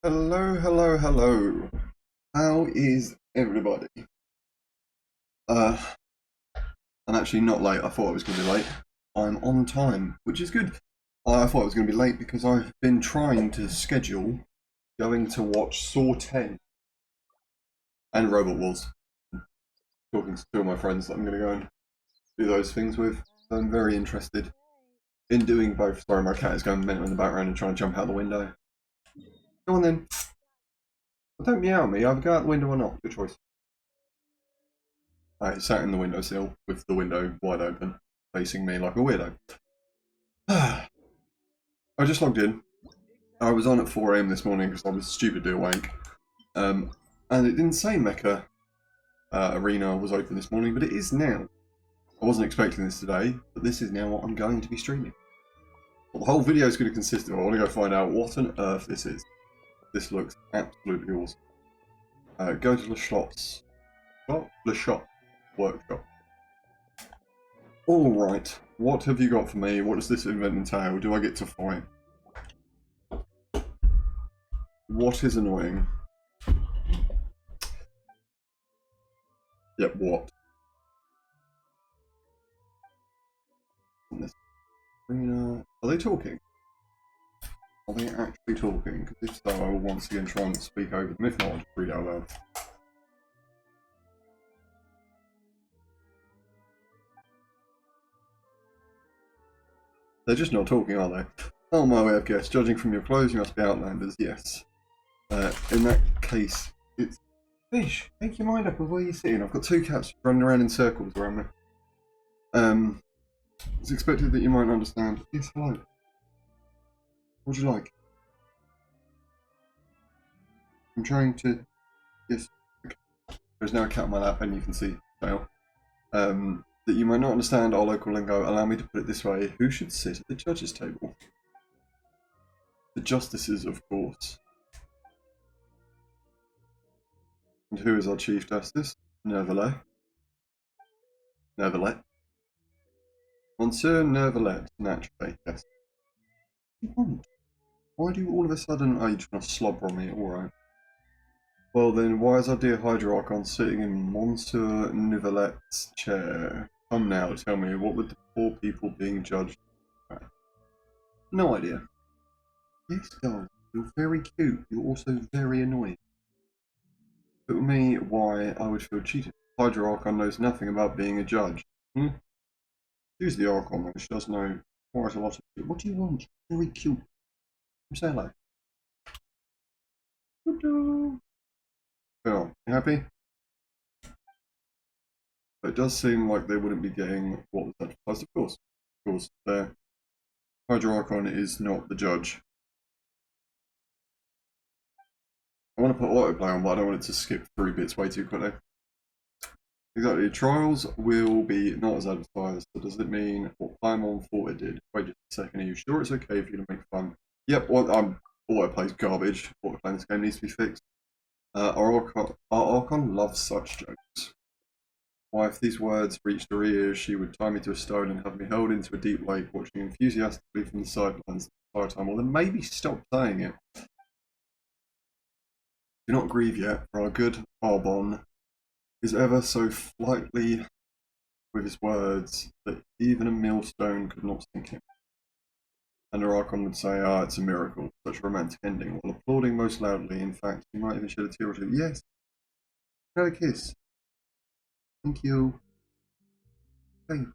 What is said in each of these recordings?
Hello, hello, hello. How is everybody? Uh, I'm actually not late. I thought I was going to be late. I'm on time, which is good. I thought I was going to be late because I've been trying to schedule going to watch Saw 10 and Robot Wars. Talking to two of my friends that I'm going to go and do those things with. So I'm very interested in doing both. Sorry, my cat is going mental in the background and trying to jump out the window. Go on then. Well, don't meow at me. Either go out the window or not. Good choice. I sat in the windowsill with the window wide open, facing me like a weirdo. I just logged in. I was on at 4 AM this morning because I was stupidly awake. And it didn't say Mecha Arena was open this morning, but it is now. I wasn't expecting this today, but this is now what I'm going to be streaming. Well, the whole video is going to consist of, I want to go find out what on earth this is. This looks absolutely awesome. Go to the shops. What? The shop. Workshop. Alright, what have you got for me? What does this event entail? Do I get to fight? What is annoying? Yep, what? Are they talking? Are they actually talking? Because if so, I will once again try and speak over them. If not, I'll just read out loud. They're just not talking, are they? Oh, my way of guess. Judging from your clothes, you must be Outlanders. Yes. In that case, it's fish. Make your mind up of where you're sitting. I've got two cats running around in circles around me. It's expected that you might understand. Yes, hello. What do you like? I'm trying to. Yes. Okay. There's now a cat on my lap, and you can see tail. That you might not understand our local lingo. Allow me to put it this way: who should sit at the judges' table? The justices, of course. And who is our chief justice? Nervalet. Nervalet. Monsieur Nervalet, naturally, yes. What do you want? Why do you all of a sudden... Oh, you're trying to slobber on me, alright. Well then, why is our dear Hydroarchon sitting in Monsieur Nervalet's chair? Come now, tell me, what would the poor people being judged at? No idea. Yes, darling, you're very cute. You're also very annoying. But with me, why I would feel cheated. Hydroarchon knows nothing about being a judge. She's the Archon, though. She does know quite a lot of it. What do you want? Very cute. Say hello. Phil, you happy? But it does seem like they wouldn't be getting what was advertised, of course. Of course, their Hydroarchon is not the judge. I want to put autoplay on, but I don't want it to skip through bits way too quickly. Exactly. Trials will be not as advertised. So does it mean what Paimon thought it did? Wait just a second. Are you sure it's okay for you to make fun? Yep. Well, autoplay's garbage. Autoplay in this game needs to be fixed. Our Archon loves such jokes. Why, if these words reached her ears, she would tie me to a stone and have me held into a deep lake, watching enthusiastically from the sidelines the entire time. Well, then maybe stop saying it. Do not grieve yet, for our good Arbon is ever so flightly with his words that even a millstone could not sink him. And our Archon would say, ah, it's a miracle, such a romantic ending, while applauding most loudly. In fact, he might even shed a tear or two. Yes. Have a kiss. Thank you. Hey.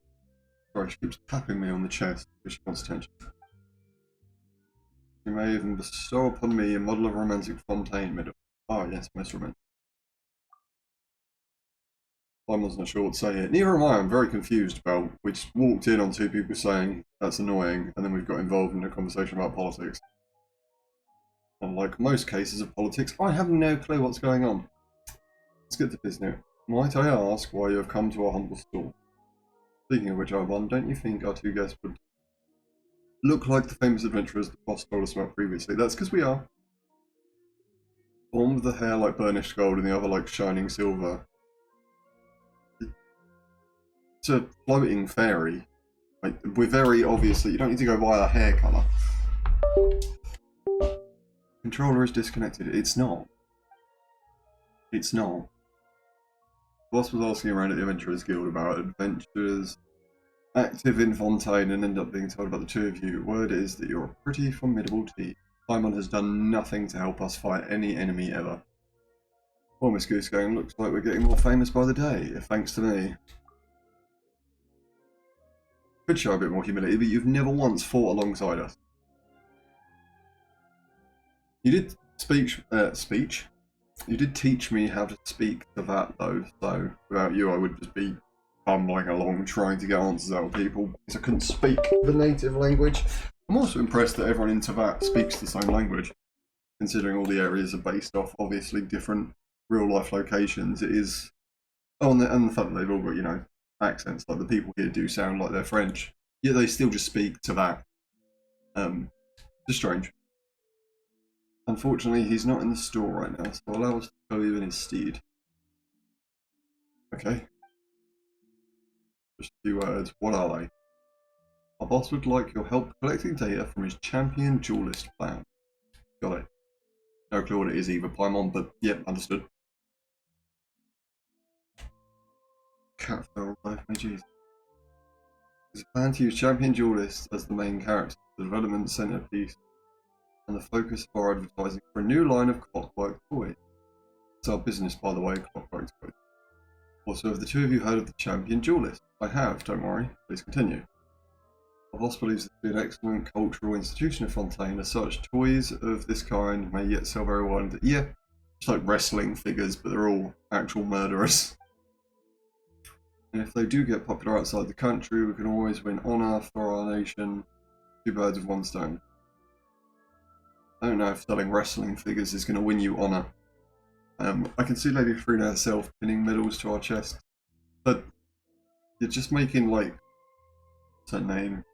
Sorry, she keeps tapping me on the chest because she wants attention. She may even bestow upon me a model of a romantic fontaine middle. Ah, yes, most romantic. I wasn't sure what to say here. Neither am I. I'm very confused about. We just walked in on two people saying that's annoying, and then we've got involved in a conversation about politics. Unlike most cases of politics, I have no clue what's going on. Let's get to business. Might I ask why you have come to our humble stall? Speaking of which, Arbon, don't you think our two guests would look like the famous adventurers the boss told us about previously? That's because we are. One with the hair like burnished gold and the other like shining silver. It's a floating fairy. Like, we're very obviously, you don't need to go by our hair colour. Controller is disconnected. It's not. It's not. Boss was asking around at the Adventurers Guild about adventures active in Fontaine and ended up being told about the two of you. Word is that you're a pretty formidable team. Paimon has done nothing to help us fight any enemy ever. Well, Miss Goose Gang, looks like we're getting more famous by the day, thanks to me. Could show a bit more humility, but you've never once fought alongside us. You did speech? You did teach me how to speak to that, though, so without you I would just be bumbling along trying to get answers out of people because I couldn't speak the native language. I'm also impressed that everyone in Teyvat speaks the same language, considering all the areas are based off obviously different real-life locations. It is... Oh, and the fact that they've all got, you know, accents, like the people here do sound like they're French, yet they still just speak Teyvat. Just strange. Unfortunately, he's not in the store right now, so allow us to tell you in his stead. Okay. Just a few words. What are they? Our boss would like your help collecting data from his champion duelist plan. Got it. No clue what it is either, Paimon, but yep, understood. Cat fell life, my jeez. There's a plan to use champion duelists as the main character, the development centerpiece, and the focus of our advertising for a new line of clockwork toys. It's our business, by the way, clockwork toys. Also, have the two of you heard of the champion duelist? I have, don't worry. Please continue. Our boss believes this to be an excellent cultural institution of Fontaine. As such, toys of this kind may yet sell very well. Yeah, it's like wrestling figures, but they're all actual murderers. And if they do get popular outside the country, we can always win honour for our nation. Two birds with one stone. I don't know if selling wrestling figures is going to win you honour. I can see Lady Farina herself pinning medals to our chest, but you're just making, like, what's her name?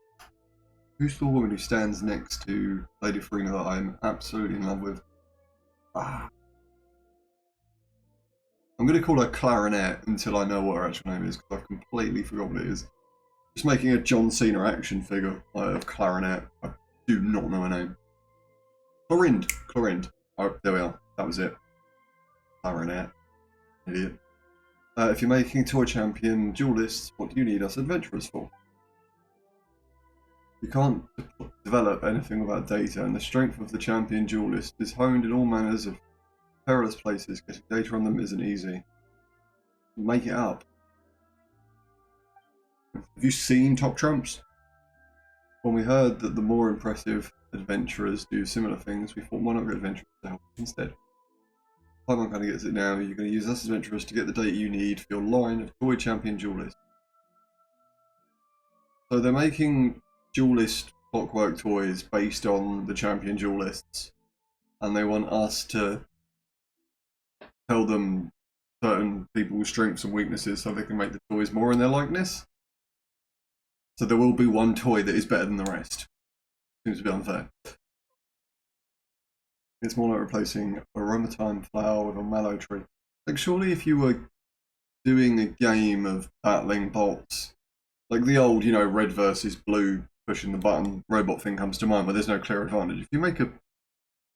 Who's the woman who stands next to Lady Farina that I'm absolutely in love with? I'm going to call her Clarinet until I know what her actual name is, because I've completely forgotten what it is. Just making a John Cena action figure of Clarinet. I do not know her name. Clorind. Oh, there we are. That was it. Clarinet. Idiot. If you're making toy champion duelists, what do you need us adventurers for? You can't develop anything without data, and the strength of the champion duelist is honed in all manners of perilous places. Getting data on them isn't easy. Make it up. Have you seen Top Trumps? When we heard that the more impressive adventurers do similar things, we thought, why not get adventurers to help instead? Paimon kind of gets it now. You're going to use us adventurers to get the data you need for your line of toy champion duelists. So they're making duelist clockwork toys based on the champion duelists, and they want us to tell them certain people's strengths and weaknesses so they can make the toys more in their likeness. So there will be one toy that is better than the rest. Seems a bit unfair. It's more like replacing aromatime flower with a mallow tree. Like, surely if you were doing a game of battling bots, like the old, you know, red versus blue pushing the button robot thing comes to mind, where there's no clear advantage. If you make a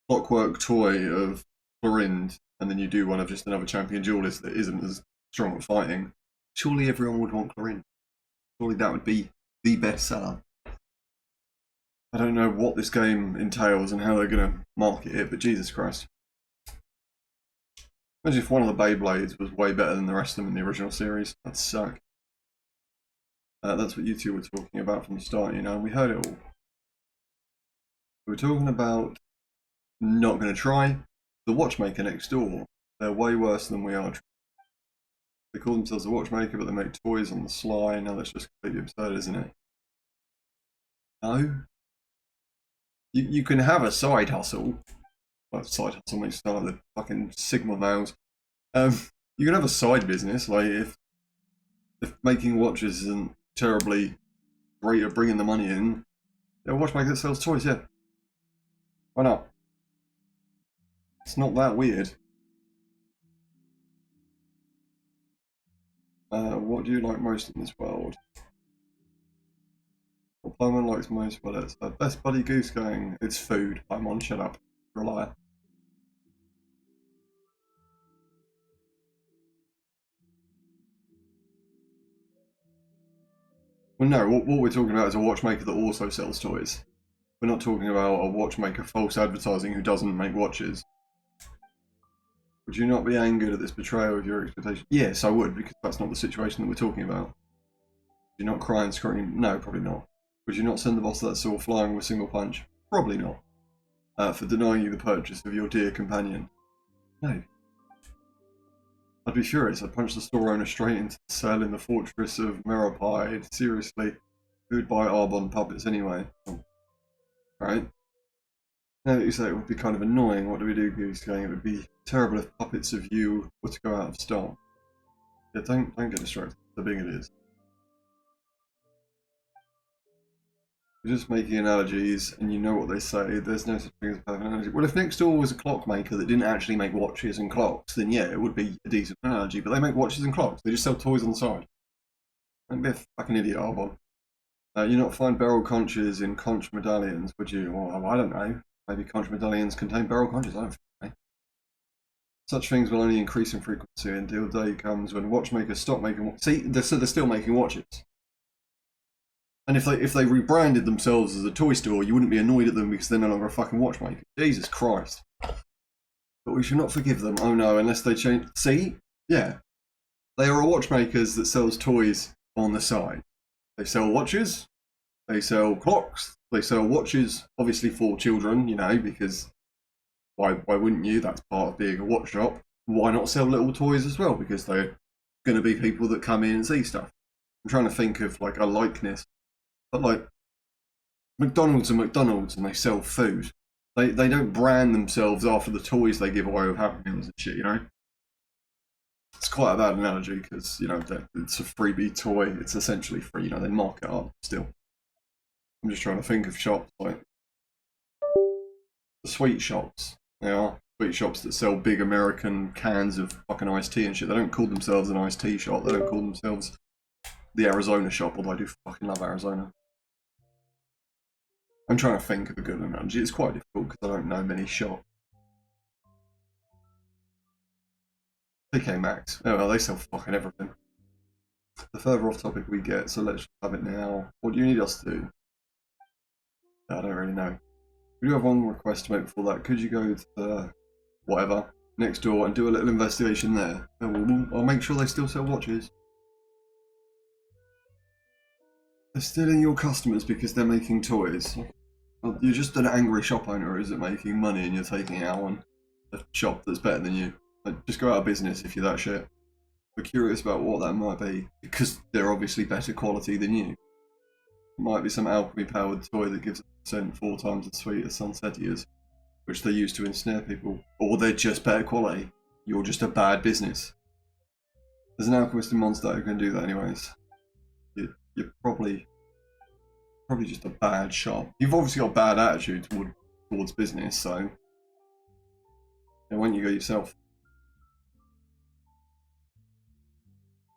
clockwork toy of Clorind and then you do one of just another champion duelist that isn't as strong at fighting, surely everyone would want Clorind. Surely that would be the best seller. I don't know what this game entails and how they're going to market it, but Jesus Christ. Imagine if one of the Beyblades was way better than the rest of them in the original series. That'd suck. That's what you two were talking about from the start, you know, and we heard it all. We were talking about not going to try. The watchmaker next door, they're way worse than we are. They call themselves a watchmaker, but they make toys on the sly. Now that's just completely absurd, isn't it? No. You can have a side hustle. Well, side hustle makes it sound like the fucking Sigma males. You can have a side business, like if making watches isn't terribly great at bringing the money in, a watchmaker that sells toys, yeah. Why not? It's not that weird. What do you like most in this world? What Paimon likes most, well, it's her best buddy Goose Gang. It's food. Paimon, shut up. You're a liar. Well, no, what we're talking about is a watchmaker that also sells toys. We're not talking about a watchmaker false advertising who doesn't make watches. Would you not be angered at this betrayal of your expectation? Yes, I would, because that's not the situation that we're talking about. Would you not cry and scream? No, probably not. Would you not send the boss of that store flying with a single punch? Probably not. For denying you the purchase of your dear companion? No. I'd be furious. I'd punch the store owner straight into the cell in the fortress of Meropide. Seriously. Who'd buy Arbon puppets anyway? Right? Now that you say it would be kind of annoying, what do we do, Goose Gang? It would be terrible if puppets of you were to go out of stock. Yeah, don't get distracted. The big it is. You're just making analogies, and you know what they say. There's no such thing as a perfect analogy. Well, if next door was a clockmaker that didn't actually make watches and clocks, then yeah, it would be a decent analogy. But they make watches and clocks. They just sell toys on the side. Don't be a fucking idiot, Arbon. You not find beryl conches in conch medallions, would you? Well, I don't know. Maybe conch medallions contain beryl conches. I don't know. Such things will only increase in frequency until the day comes when watchmakers stop making. See, they're still making watches. And if they rebranded themselves as a toy store, you wouldn't be annoyed at them because they're no longer a fucking watchmaker. Jesus Christ! But we should not forgive them. Oh no, unless they change. See, yeah, they are watchmakers that sells toys on the side. They sell watches. They sell clocks. They sell watches, obviously for children, you know, because why wouldn't you? That's part of being a watch shop. Why not sell little toys as well? Because they're going to be people that come in and see stuff. I'm trying to think of like a likeness, but like McDonald's and McDonald's, and they sell food. They don't brand themselves after the toys they give away with Happy Meals and shit, you know. It's quite a bad analogy because you know it's a freebie toy. It's essentially free. You know they mark it up still. I'm just trying to think of shops like the sweet shops. They are sweet shops that sell big American cans of fucking iced tea and shit. They don't call themselves an iced tea shop. They don't call themselves the Arizona shop, although I do fucking love Arizona. I'm trying to think of a good analogy. It's quite difficult because I don't know many shops. TK Maxx. Oh well, they sell fucking everything. The further off topic we get, so let's have it now. What do you need us to do? I don't really know. We do have one request to make before that. Could you go to the whatever next door and do a little investigation there? I'll make sure they still sell watches. They're stealing your customers because they're making toys. Well, you're just an angry shop owner, is it, making money and you're taking it out on a shop that's better than you? Like, just go out of business if you're that shit. We're curious about what that might be, because they're obviously better quality than you. It might be some alchemy-powered toy that gives a scent 4 times as sweet as Sunsetia's, which they use to ensnare people. Or they're just better quality. You're just a bad business. There's an alchemist in Monster who can do that anyways. You're probably just a bad shop. You've obviously got a bad attitude towards business, so why don't you go yourself?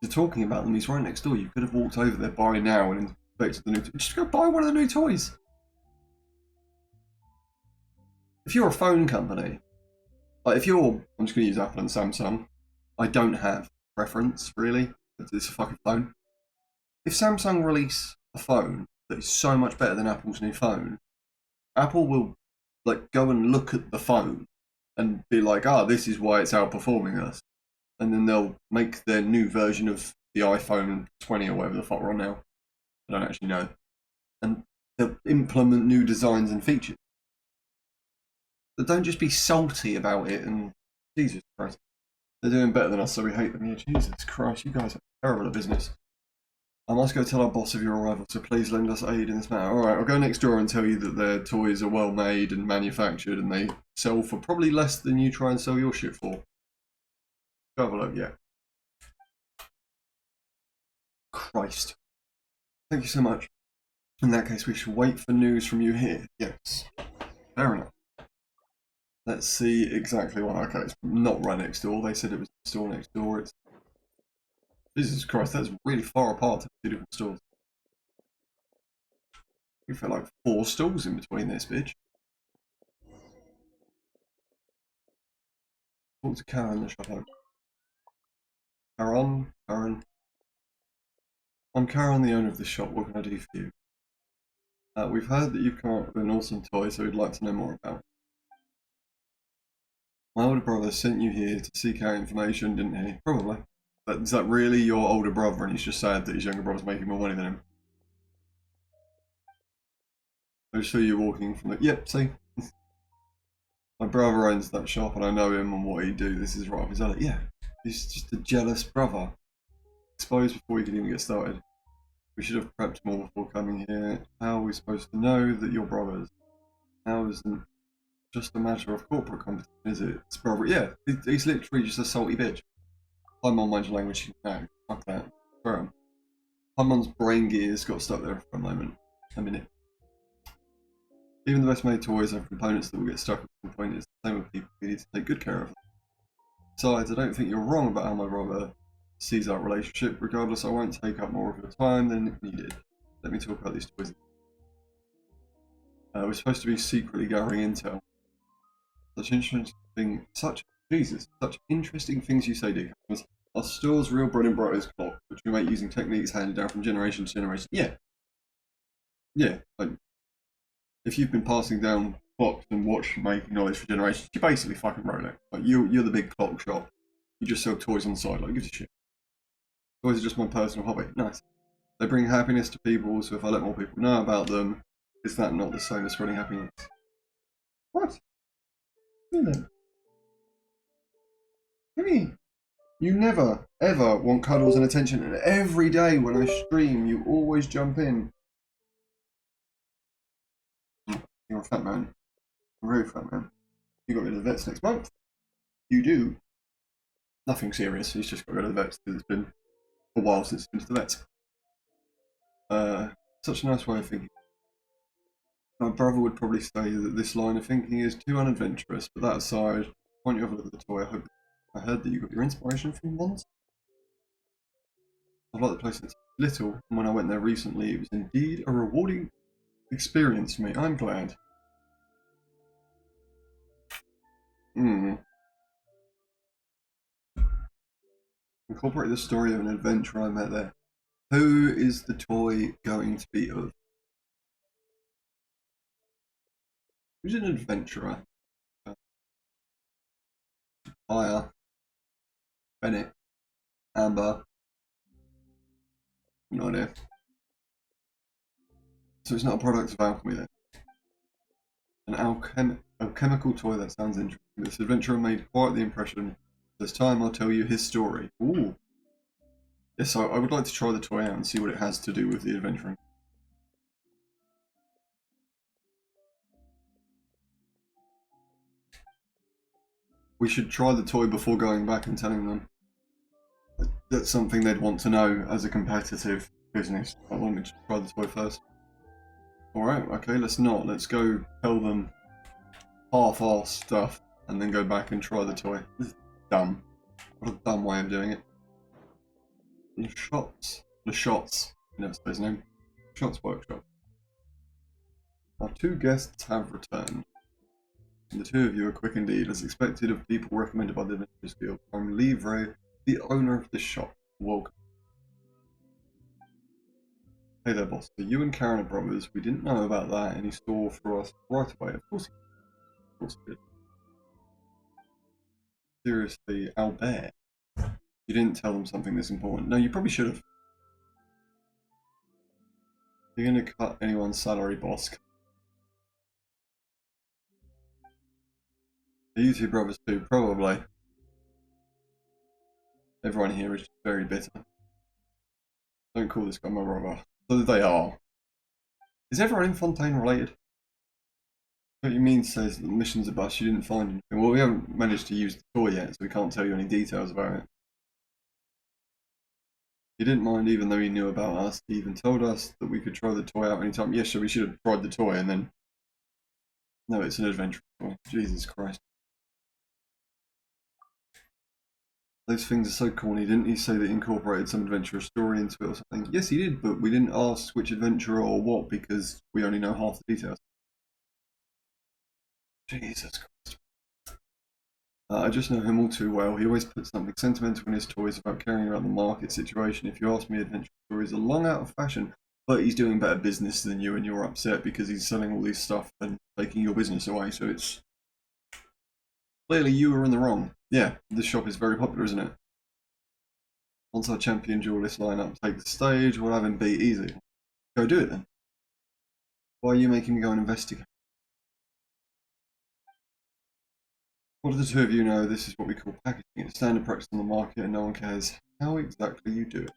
You're talking about them, he's right next door. You could have walked over there by now and inspected the new just go buy one of the new toys. If you're a phone company, like if you're, I'm just going to use Apple and Samsung. I don't have preference, really. It's a fucking phone. If Samsung release a phone that is so much better than Apple's new phone, Apple will like go and look at the phone and be like, this is why it's outperforming us. And then they'll make their new version of the iPhone 20 or whatever the fuck we're on now. I don't actually know. And they'll implement new designs and features. But don't just be salty about it and Jesus Christ. They're doing better than us, so we hate them. Yeah, Jesus Christ, you guys are terrible at business. I must go tell our boss of your arrival, so please lend us aid in this matter. Alright, I'll go next door and tell you that their toys are well made and manufactured and they sell for probably less than you try and sell your shit for. Go have a look, yeah. Christ. Thank you so much. In that case, we should wait for news from you here. Yes. Fair enough. Let's see exactly what. Okay, it's not right next door. They said it was the store next door. It's. Jesus Christ, that's really far apart to 2 different stores. You feel like 4 stalls in between this, bitch. Talk to Karen, the shop owner. Karen? I'm Karen, the owner of this shop. What can I do for you? We've heard that you've come up with an awesome toy, so we'd like to know more about it. My older brother sent you here to seek out information, didn't he? Probably. But is that really your older brother and he's just sad that his younger brother's making more money than him? I just saw you walking from the... Yep, see? My brother owns that shop and I know him and what he'd do. This is right up his alley. Yeah, he's just a jealous brother. Suppose before we can even get started. We should have prepped more before coming here. How are we supposed to know that you're brothers? How isn't just a matter of corporate competition, is it? It's probably, yeah, he's literally just a salty bitch. Paimon minds your language, no, fuck that. Paimon's brain gears got stuck there for a minute. Even the best made toys have components that will get stuck at some point. It's the same with people. We need to take good care of them. Besides, I don't think you're wrong about how my brother sees our relationship. Regardless, I won't take up more of your time than needed. Let me talk about these toys. We're supposed to be secretly gathering intel. Such interesting things you say, Dick. Our store's real bread and butter is clock, which we make using techniques handed down from generation to generation. Yeah. Like, if you've been passing down clocks and watch making knowledge for generations, you're basically fucking Rolex. Like, you're the big clock shop. You just sell toys on the side, like, gives a shit. Toys are just my personal hobby. Nice. They bring happiness to people, so if I let more people know about them, is that not the same as spreading happiness? What? Jimmy, you never, ever want cuddles and attention, and every day when I stream, you always jump in. You're a fat man. A very fat man. You got rid of the vets next month. You do. Nothing serious, he's just got rid of the vets because it's been a while since he's been to the vets. Such a nice way of thinking. My brother would probably say that this line of thinking is too unadventurous, but that aside, why don't you have a look at the toy? I heard that you got your inspiration from ones. I like the place it's little, and when I went there recently, it was indeed a rewarding experience for me. I'm glad. Incorporate the story of an adventure I met there. Who is the toy going to be of? Who's an adventurer? Fire. Bennett. Amber. No idea. So it's not a product of alchemy then. An alchemical toy, that sounds interesting. This adventurer made quite the impression. This time I'll tell you his story. Ooh. Yes, I would like to try the toy out and see what it has to do with the adventuring. We should try the toy before going back and telling them. That's something they'd want to know as a competitive business. I want me to try the toy first. Alright, okay, let's not. Let's go tell them half-ass stuff and then go back and try the toy. This is dumb. What a dumb way of doing it. The Shots. I never say his name. Shots Workshop. Our two guests have returned. And the two of you are quick indeed, as expected of people recommended by the Adventurers Guild. I'm Livre, the owner of this shop. Welcome. Hey there, boss. So you and Karen are brothers. We didn't know about that, and he stole for us right away. Of course he did. Seriously, Albert. You didn't tell them something this important. No, you probably should have. You're going to cut anyone's salary, boss. Are you two brothers too? Probably. Everyone here is just very bitter. Don't call this guy my brother. So they are. Is everyone in Fontaine related? What you mean says that the mission's a bust, you didn't find anything. Well, we haven't managed to use the toy yet, so we can't tell you any details about it. He didn't mind even though he knew about us. He even told us that we could try the toy out anytime. Yes, so we should have tried the toy and then... No, it's an adventure toy. Jesus Christ. Those things are so corny. Didn't he say that he incorporated some adventurous story into it or something? Yes, he did, but we didn't ask which adventurer or what because we only know half the details. Jesus Christ. I just know him all too well. He always puts something sentimental in his toys about caring about the market situation. If you ask me, adventure stories are long out of fashion, but he's doing better business than you and you're upset because he's selling all this stuff and taking your business away, so it's... Clearly you were in the wrong. Yeah, this shop is very popular, isn't it? Once our champion duelist lineup takes the stage, we'll have him beat easy. Go do it then. Why are you making me go and investigate? What do the two of you know? This is what we call packaging. It's standard practice on the market and no one cares how exactly you do it.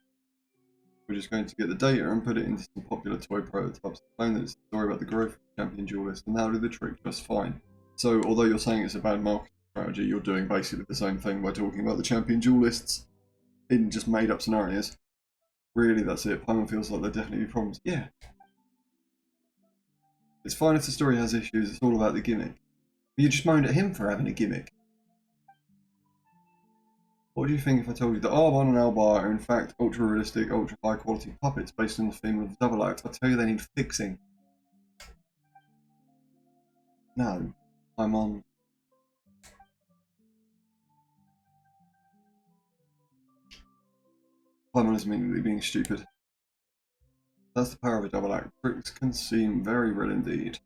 We're just going to get the data and put it into some popular toy prototypes, explain that it's a story about the growth of the champion duelist, and that'll do the trick just fine. So, although you're saying it's a bad marketing strategy, you're doing basically the same thing by talking about the champion duelists in just made up scenarios. Really, that's it. Paimon feels like there'll definitely be problems. Yeah. It's fine if the story has issues, it's all about the gimmick. You just moaned at him for having a gimmick. What do you think if I told you that Arbon and Albar are in fact ultra-realistic, ultra-high-quality puppets based on the theme of the double act? I tell you they need fixing. No. I'm on... Paimon is immediately being stupid. That's the power of a double act. Tricks can seem very real indeed.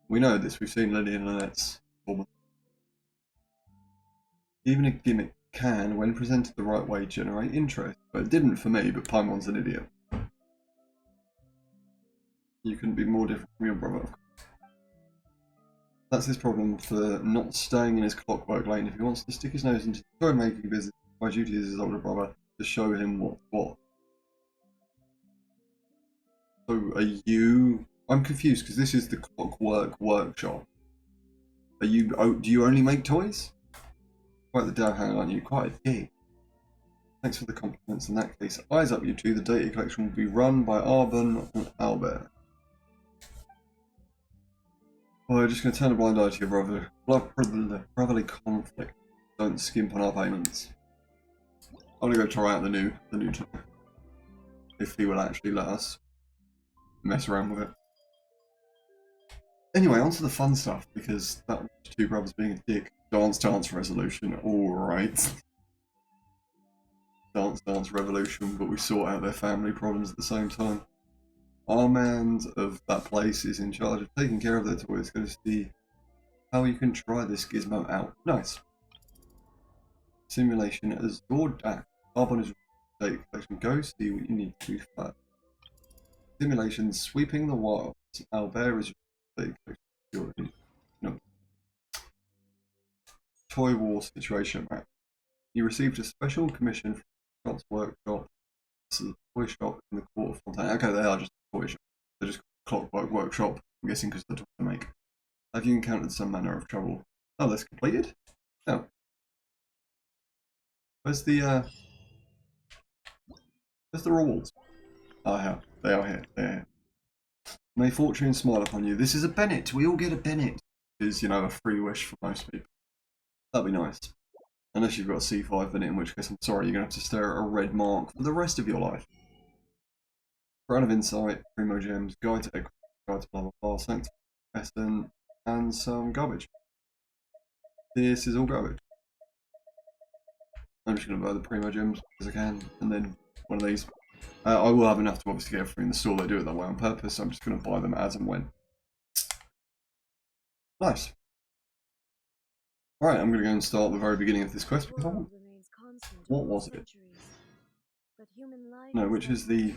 We know this, we've seen Lily and Lynette's performance. Even a gimmick can, when presented the right way, generate interest. But it didn't for me, but Paimon's an idiot. You couldn't be more different from your brother. That's his problem for not staying in his clockwork lane. If he wants to stick his nose into the toy making business, my duty as his older brother to show him what's what. So are you... I'm confused because this is the Clockwork Workshop. Are you... Oh, do you only make toys? Quite the downhand, aren't you? Quite a dig. Thanks for the compliments. In that case, eyes up you two. The data collection will be run by Arbon and Albert. Well, we're just going to turn a blind eye to your brotherly conflict. Don't skimp on our payments. I'm going to go try out the new toy. If he will actually let us mess around with it. Anyway, on to the fun stuff, because that was two brothers being a dick. Dance resolution, alright. Dance revolution, but we sort out their family problems at the same time. Our man of that place is in charge of taking care of their toys. Go to see how you can try this gizmo out. Nice. Simulation as Gordak. Arbon is data collection. Go see what you need to do for that. Simulation sweeping the wilds. Albert is data collection. No. Toy War situation map. You received a special commission from Scott's workshop. This is a toy shop in the Court of Fontaine. Okay, they are just a toy shop. They're just Clockwork Workshop, I'm guessing because they're toys to make. Have you encountered some manner of trouble? Oh, that's completed? Oh. Where's the rewards? Oh, yeah. They are here. They are here. May fortune smile upon you. This is a Bennett. We all get a Bennett. Which is, you know, a free wish for most people. That'd be nice. Unless you've got a C5 in it, in which case I'm sorry, you're going to have to stare at a red mark for the rest of your life. Crown of Insight, Primo Gems, Guide to Equity, Guide to blah blah blah, Sanctum, and some garbage. This is all garbage. I'm just going to buy the Primo Gems as I can, and then one of these. I will have enough to obviously get everything in the store. They do it that way on purpose, so I'm just going to buy them as and when. Nice. Alright, I'm going to go and start at the very beginning of this quest. What was it? No, which is the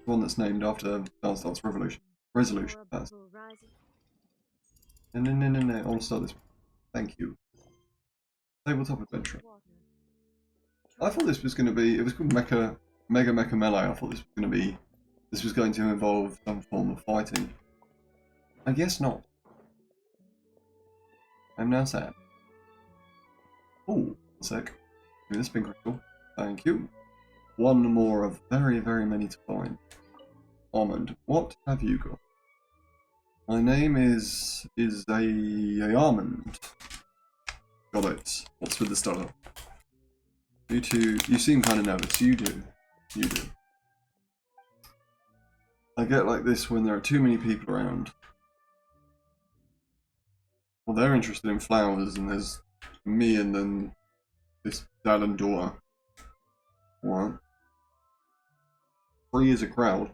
one that's named after Dance Revolution. Resolution. That's... No, I want to start this one. Thank you. Tabletop adventure. I thought this was going to be... It was called Mega Mecha Melee. I thought this was going to be... This was going to involve some form of fighting. I guess not. I'm now sad. Oh, 1 sec. Give me the spin crystal. Thank you. One more of very, very many to find. Almond, what have you got? My name is a almond. Got it. What's with the stutter? You two, you seem kind of nervous. You do. You do. I get like this when there are too many people around. Well, they're interested in flowers, and there's Me and then this dad and daughter. Alright. 3 is a crowd.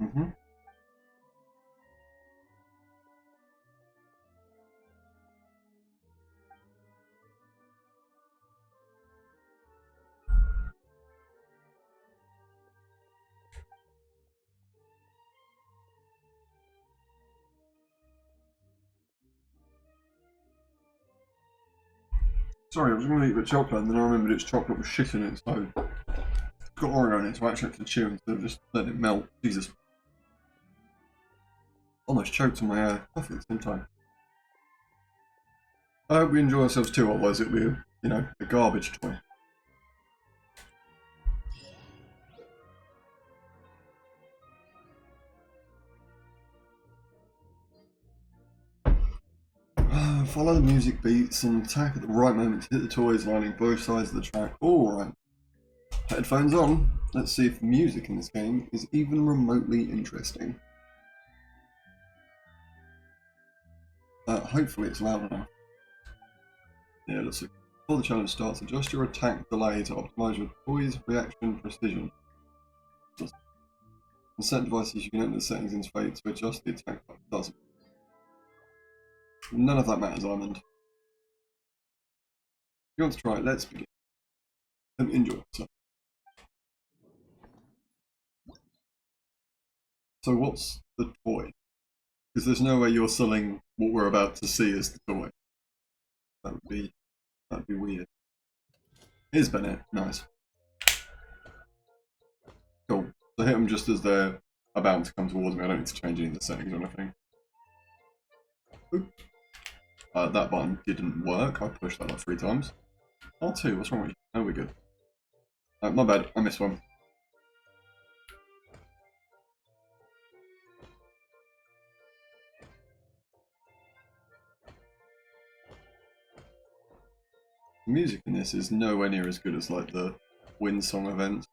Mm-hmm. Sorry, I was going to eat a bit of chocolate and then I remembered it's chocolate with shit in it, so it's got Oreo in it, so I actually have to chew instead of just letting it melt. Jesus. Almost choked on my coffee at the same time. I hope we enjoy ourselves too, otherwise it'll be, you know, a garbage toy. Follow the music beats and attack at the right moment to hit the toys lining both sides of the track. Alright. Headphones on. Let's see if the music in this game is even remotely interesting. Hopefully it's loud enough. Yeah, let's see. Before the challenge starts, adjust your attack delay to optimize your toy's reaction precision. On set devices, you can enter the settings interface to adjust the attack button. None of that matters, Armand. If you want to try it, let's begin. And enjoy. So what's the toy? Because there's no way you're selling what we're about to see as the toy. That'd be weird. Here's Bennett. Nice. Cool. So hit them just as they're about to come towards me. I don't need to change any of the settings or anything. That button didn't work. I pushed that like 3 times. R2, what's wrong with you? Oh, we're good. My bad, I missed one. The music in this is nowhere near as good as like the Windsong event.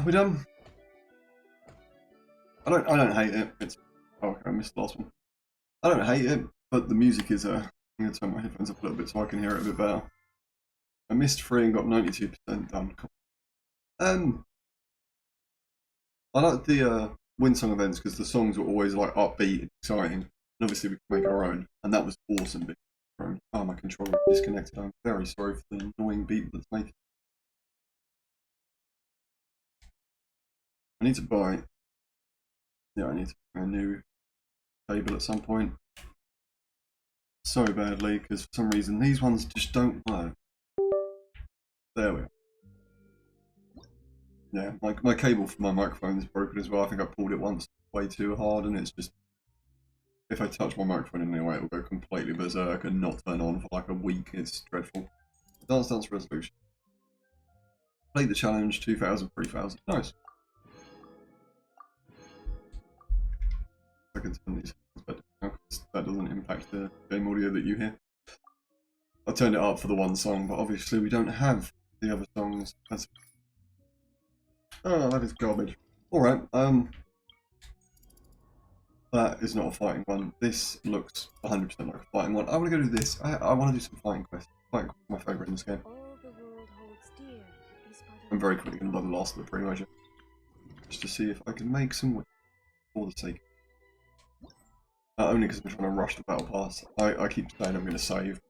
We're done. I don't hate it. It's okay, I missed the last one. I don't hate it, but the music is I'm gonna turn my headphones up a little bit so I can hear it a bit better. I missed 3 and got 92% done. I like the Windsong events because the songs were always like upbeat and exciting. And obviously we could make our own, and that was awesome. Oh, my controller disconnected. I'm very sorry for the annoying beep that's making. I need to buy. Yeah, I need to buy a new table at some point. So badly because for some reason these ones just don't work. There we are. Yeah, my cable for my microphone is broken as well. I think I pulled it once way too hard, and it's just if I touch my microphone in any way, it will go completely berserk and not turn on for like a week. It's dreadful. Dance Dance Resolution. Played the challenge, 2,000, 3,000. Nice. I can turn these better now because that doesn't impact the game audio that you hear. I turned it up for the one song, but obviously we don't have the other songs. Oh, that is garbage. Alright, that is not a fighting one. This looks 100% like a fighting one. I want to go do this. I want to do some fighting quests. Fighting quests are my favourite in this game. I'm very quickly going to buy the last of the pre-measure. Just to see if I can make some wins for the sake. Only because I'm trying to rush the battle pass. I keep saying I'm going to save.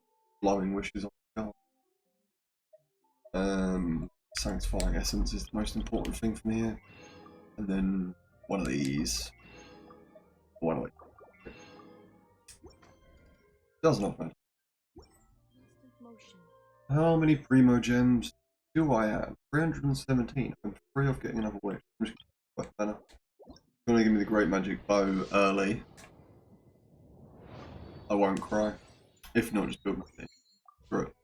Blowing wishes on the card. Sanctifying essence is the most important thing for me here. And then one of these. One of these. Does not matter. How many Primo gems do I have? 317. I'm free of getting another wish. I'm just going to better. Going to give me the Great Magic Bow early. I won't cry. If not, just build my thing. Screw it.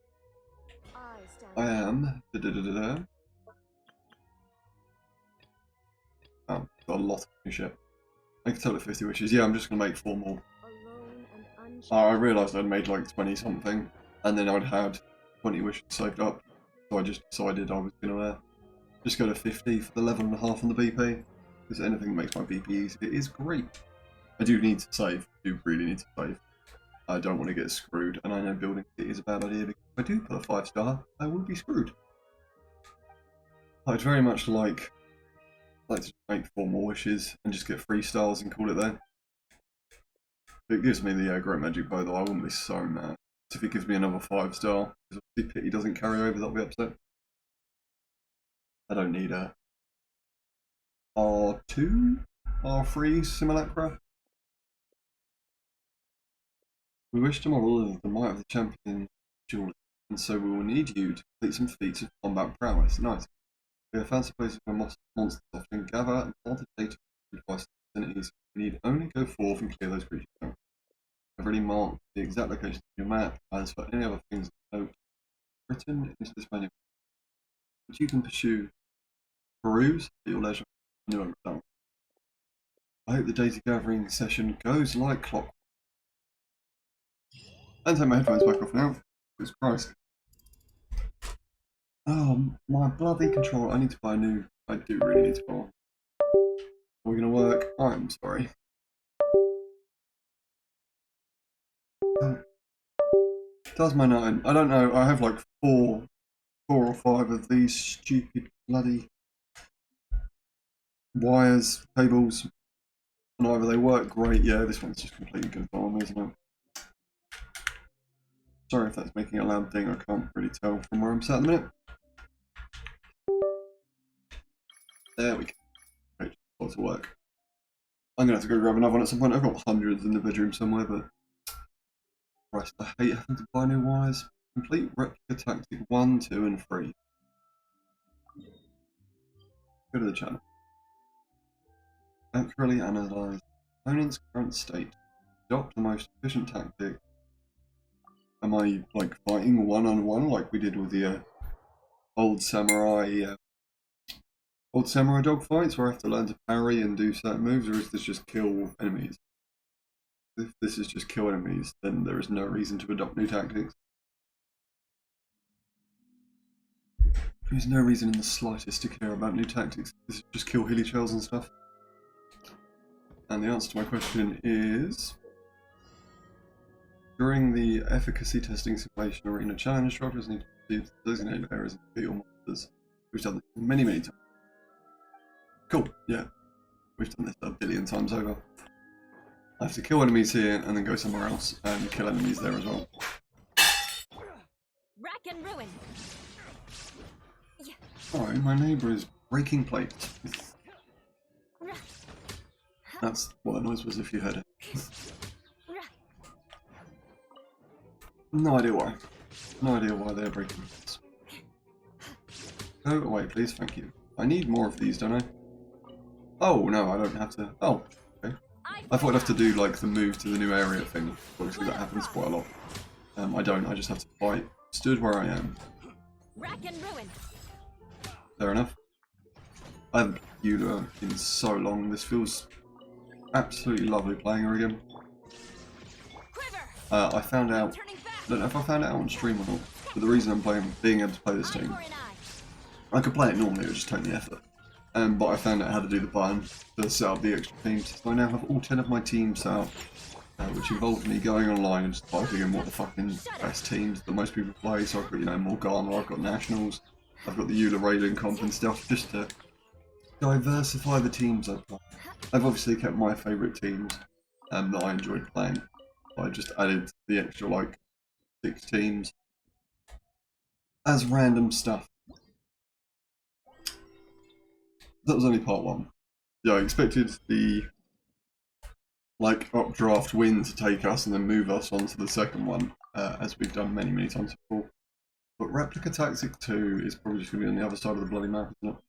I am. got a lot of new shit. Make a total of 50 wishes. Yeah, I'm just going to make 4 more. I realised I'd made like 20 something, and then I'd had 20 wishes saved up, so I just decided I was going to just go to 50 for the level and a half on the BP, because anything that makes my BP easy is great. I do need to save, I do really need to save. I don't want to get screwed, and I know building it is a bad idea, because if I do put a 5-star, I will be screwed. I'd very much like to make 4 more wishes and just get 3 stars and call it there. If it gives me the Great Magic Bow, though, I wouldn't be so mad. If it gives me another 5-star, because obviously Pity doesn't carry over, that'll be upset. I don't need a R2, R3 simulacra. We wish to model the might of the champion duel, and so we will need you to complete some feats of combat prowess. Nice. We have fancy places where monsters often gather and plant data device vicinities. We need only go forth and clear those creatures out. I've already marked the exact location of your map. As for any other things note written into this manual, which you can peruse at your leisure. I hope the data gathering session goes like clockwork. And take my headphones back off now. Jesus Christ. Oh, my bloody controller. I need to buy a new. I do really need to buy one. Are we going to work? I'm sorry. Does my nine? I don't know. I have like four or 5 of these stupid bloody wires, cables, and either they work great. Yeah, this one's just completely conform, isn't it? Sorry if that's making a loud thing. I can't really tell from where I'm sat at the minute. There we go. Great, lots of work. I'm gonna have to go grab another one at some point. I've got hundreds in the bedroom somewhere, but Christ, I hate having to buy new wires. Complete replica tactic 1, 2, and 3. Go to the channel. Accurately analyze opponent's current state. Adopt the most efficient tactic. Am I like fighting one-on-one like we did with the old samurai dog fights, where I have to learn to parry and do certain moves, or is this just kill enemies? If this is just kill enemies, then there is no reason to adopt new tactics. There's no reason in the slightest to care about new tactics. This is just kill hilly trails and stuff. And the answer to my question is, during the efficacy testing simulation arena challenge, instructors need to receive designated areas and defeat all monsters. We've done this many times. Cool, yeah. We've done this a billion times over. I have to kill enemies here and then go somewhere else and kill enemies there as well. Rack and ruin. Sorry, my neighbour is breaking plates. That's what that noise was if you heard it. No idea why. No idea why they're breaking plates. Go away, please, thank you. I need more of these, don't I? Oh, no, I don't have to. Oh, okay. I thought I'd have to do, like, the move to the new area thing. Obviously, that happens quite a lot. I don't, I just have to fight. Stood where I am. Rack and ruin. Fair enough. I haven't played Eula in so long. This feels absolutely lovely playing her again. I found out, I don't know if I found it out on stream or not, but the reason I'm being able to play this team, I could play it normally, it would just take me effort. But I found out how to do the button to set up the extra teams. So I now have all 10 of my teams set up, which involves me going online and just typing in what the fucking best teams that most people play. So I've got, you know, Morgana, I've got Nationals, I've got the Eula Raiden comp and stuff, just to diversify the teams I play. I've obviously kept my favourite teams that I enjoyed playing. I just added the extra, like, 6 teams as random stuff. That was only part 1. Yeah, I expected the, like, updraft win to take us and then move us on to the second one, as we've done many times before. But Replica Tactic 2 is probably just going to be on the other side of the bloody map, isn't it?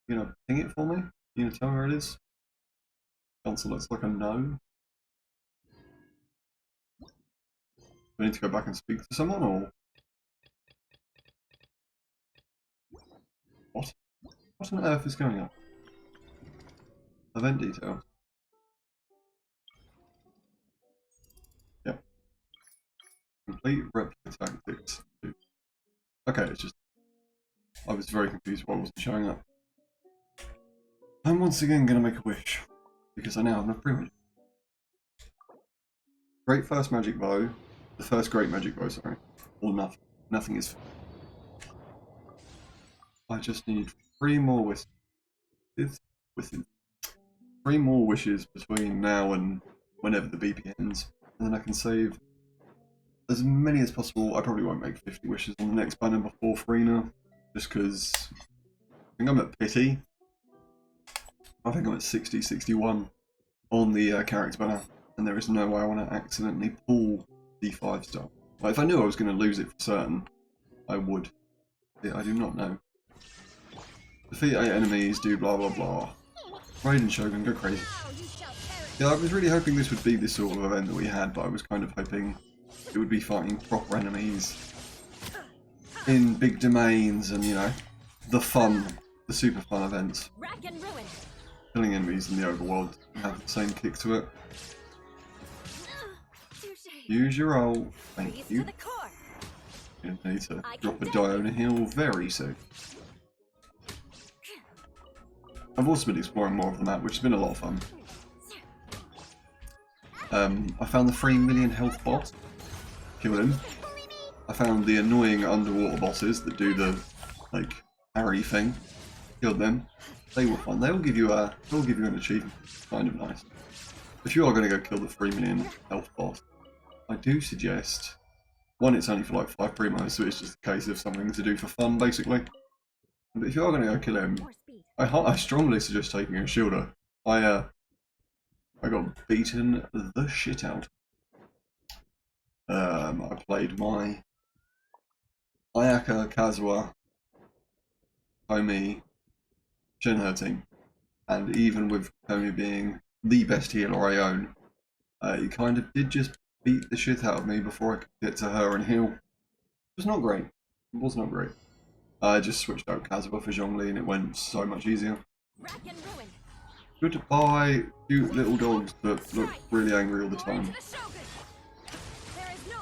You know, ping it for me? You know, tell me where it is? Answer looks like a no. I need to go back and speak to someone, or what? What on earth is going on? Event details. Yep. Complete replica tactics. Okay, it's just I was very confused why it wasn't showing up. I'm once again going to make a wish, because I now have enough privilege. Great first magic bow. The first great magic bow, sorry. Or nothing. Nothing is. I just need 3 more wishes. 3 more wishes between now and whenever the BP ends. And then I can save as many as possible. I probably won't make 50 wishes on the next banner before Farina, just because I think I'm at pity. I think I'm at 60, 61 on the character banner, and there is no way I want to accidentally pull the 5 star. Like, if I knew I was going to lose it for certain, I would. I do not know. Defeat 8 enemies, do blah blah blah. Raiden Shogun, go crazy. Yeah, I was really hoping this would be this sort of event that we had, but I was kind of hoping it would be fighting proper enemies in big domains and, you know, the super fun events. Rack and ruin. Killing enemies in the overworld have the same kick to it. Use your ult. Thank you. You need to drop a Diona heal very soon. I've also been exploring more of the map, which has been a lot of fun. I found the 3 million health boss. Killed him. I found the annoying underwater bosses that do the, like, parry thing. Killed them. They were fun. They'll give you an achievement. Kind of nice. If you are going to go kill the 3 million health boss, I do suggest, one, it's only for like 5 primos, so it's just a case of something to do for fun, basically. But if you are going to go kill him, I strongly suggest taking a shielder. I got beaten the shit out. I played my Ayaka, Kazuha, Komi, Shinher team, and even with Komi being the best healer I own, he kind of did just beat the shit out of me before I could get to her and heal. It was not great. It was not great. I just switched out Kazuha for Zhongli and it went so much easier. Goodbye, cute little dogs that look really angry all the time.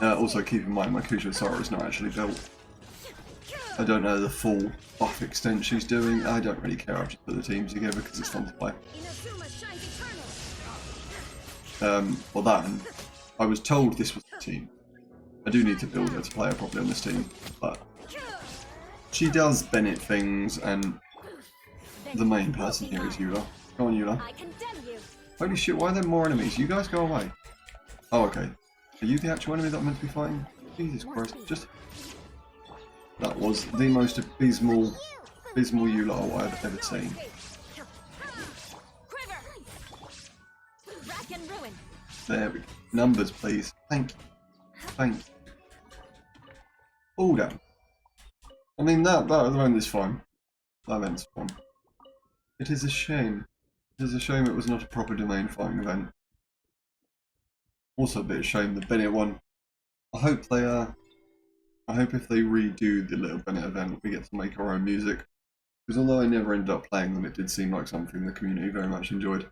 Also keep in mind my Kujo-Sara is not actually built. I don't know the full buff extent she's doing. I don't really care, I've just put the teams together because it's fun to play. Well that, and I was told this was the team. I do need to build her to play her properly on this team, but she does Bennett things, and the main person here is Eula. Go on, Eula. Holy shit, why are there more enemies? You guys go away. Oh, okay. Are you the actual enemy that I'm meant to be fighting? Jesus Christ, just... That was the most abysmal Eula I've ever seen. There we go. Numbers, please. Thank you. Thank you. All down. I mean, that event is fine. That event's fun. It is a shame. It is a shame it was not a proper domain fighting event. Also a bit of shame the Bennett one. I hope if they redo the little Bennett event, we get to make our own music. Because although I never ended up playing them, it did seem like something the community very much enjoyed.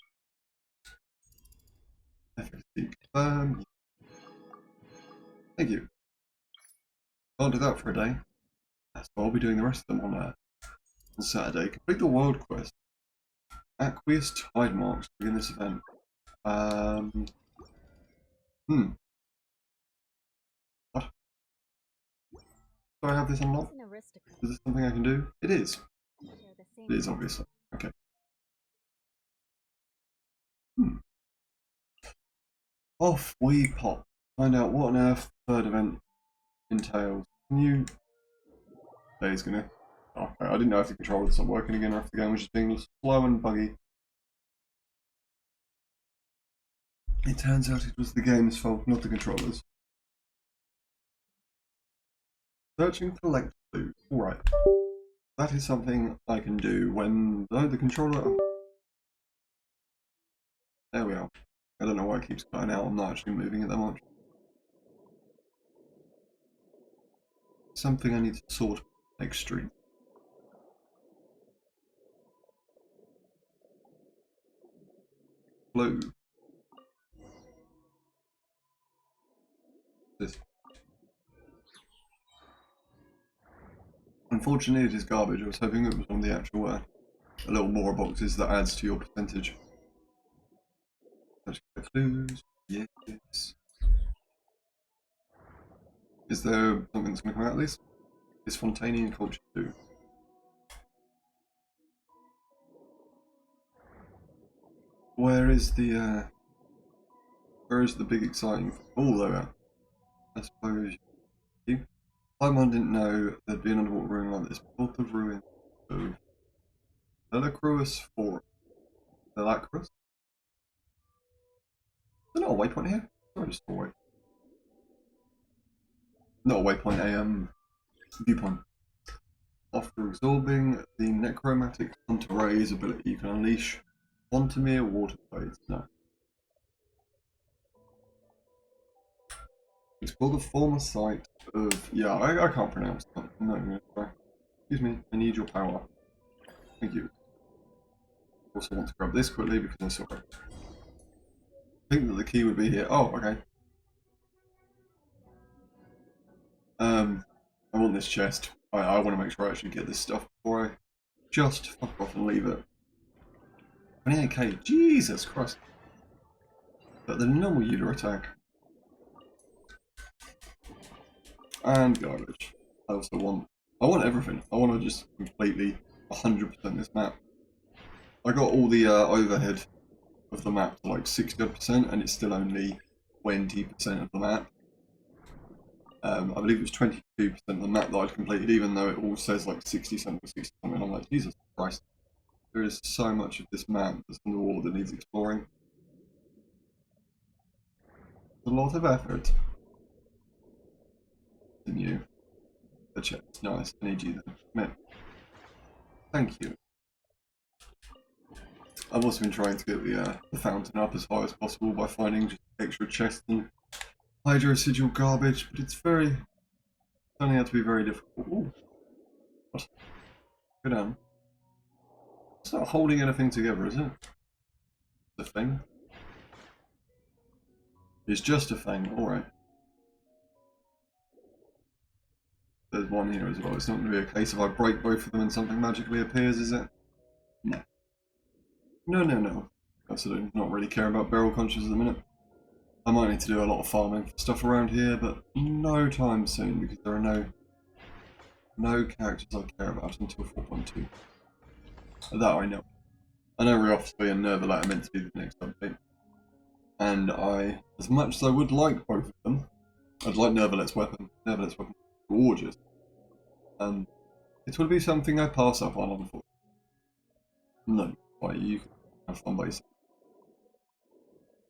Efficacy confirmed. Thank you. Can't do that for a day. That's why I'll be doing the rest of them on Saturday. Complete the world quest. Aqueous tide marks to begin this event. What? Do I have this unlocked? Is this something I can do? It is. It is, obviously. Okay. Off we pop. Find out what on earth the third event entails. Can you... Okay, he's gonna... Oh, okay. I didn't know if the controller would stop working again after the game was just being slow and buggy. It turns out it was the game's fault, not the controller's. Searching for collect food. Alright. That is something I can do when... No, the controller... There we are. I don't know why it keeps cutting out, I'm not actually moving it that much. something I need to sort next stream. Blue. This. Unfortunately, it is garbage. I was hoping it was on the actual a little more boxes that adds to your percentage. Let's get clues. Yes. Is there something that's going to come out of this? Is Fontanian culture too? Where is the big exciting? Oh, there. I suppose you. Paimon didn't know there'd be an underwater ruin like this. Before the ruin of Delacruis Forum. Delacruis? Is there not a waypoint here? Or just a waypoint? Not a waypoint, a viewpoint. After absorbing the necromantic hunter rays ability, you can unleash Quantumere water blades. No. Explore the former site of. Yeah, I can't pronounce that. No, I'm gonna try. Excuse me, I need your power. Thank you. Also want to grab this quickly because I saw it. I think that the key would be here. Oh, okay. I want this chest. I want to make sure I actually get this stuff before I just fuck off and leave it. 28k, Jesus Christ. But the normal user attack. And garbage. I want everything. I want to just completely 100% this map. I got all the overhead of the map to like 60% and it's still only 20% of the map. I believe it was 22% of the map that I'd completed, even though it all says like 60 something, 60 something. I'm like, Jesus Christ. There is so much of this map that's underwater that needs exploring. It's a lot of effort. Continue. The chest. Nice. I need you then. Come here. Thank you. I've also been trying to get the fountain up as high as possible by finding just extra chests and hydro sigil garbage, but it's turning out to be very difficult. Ooh. What? Go down. It's not holding anything together, is it? The thing? It's just a thing, alright. There's one here as well. It's not going to be a case of I break both of them and something magically appears, is it? No. No. Absolutely not really care about barrel conches at the minute. I might need to do a lot of farming for stuff around here, but no time soon because there are no characters I care about until 4.2. That I know. I know Riophsby and Nervalet are meant to be the next update. And as much as I would like both of them, I'd like Nervalet's weapon. Nervalet's weapon is gorgeous. It will be something I pass up on, unfortunately. No, why you can have fun by yourself.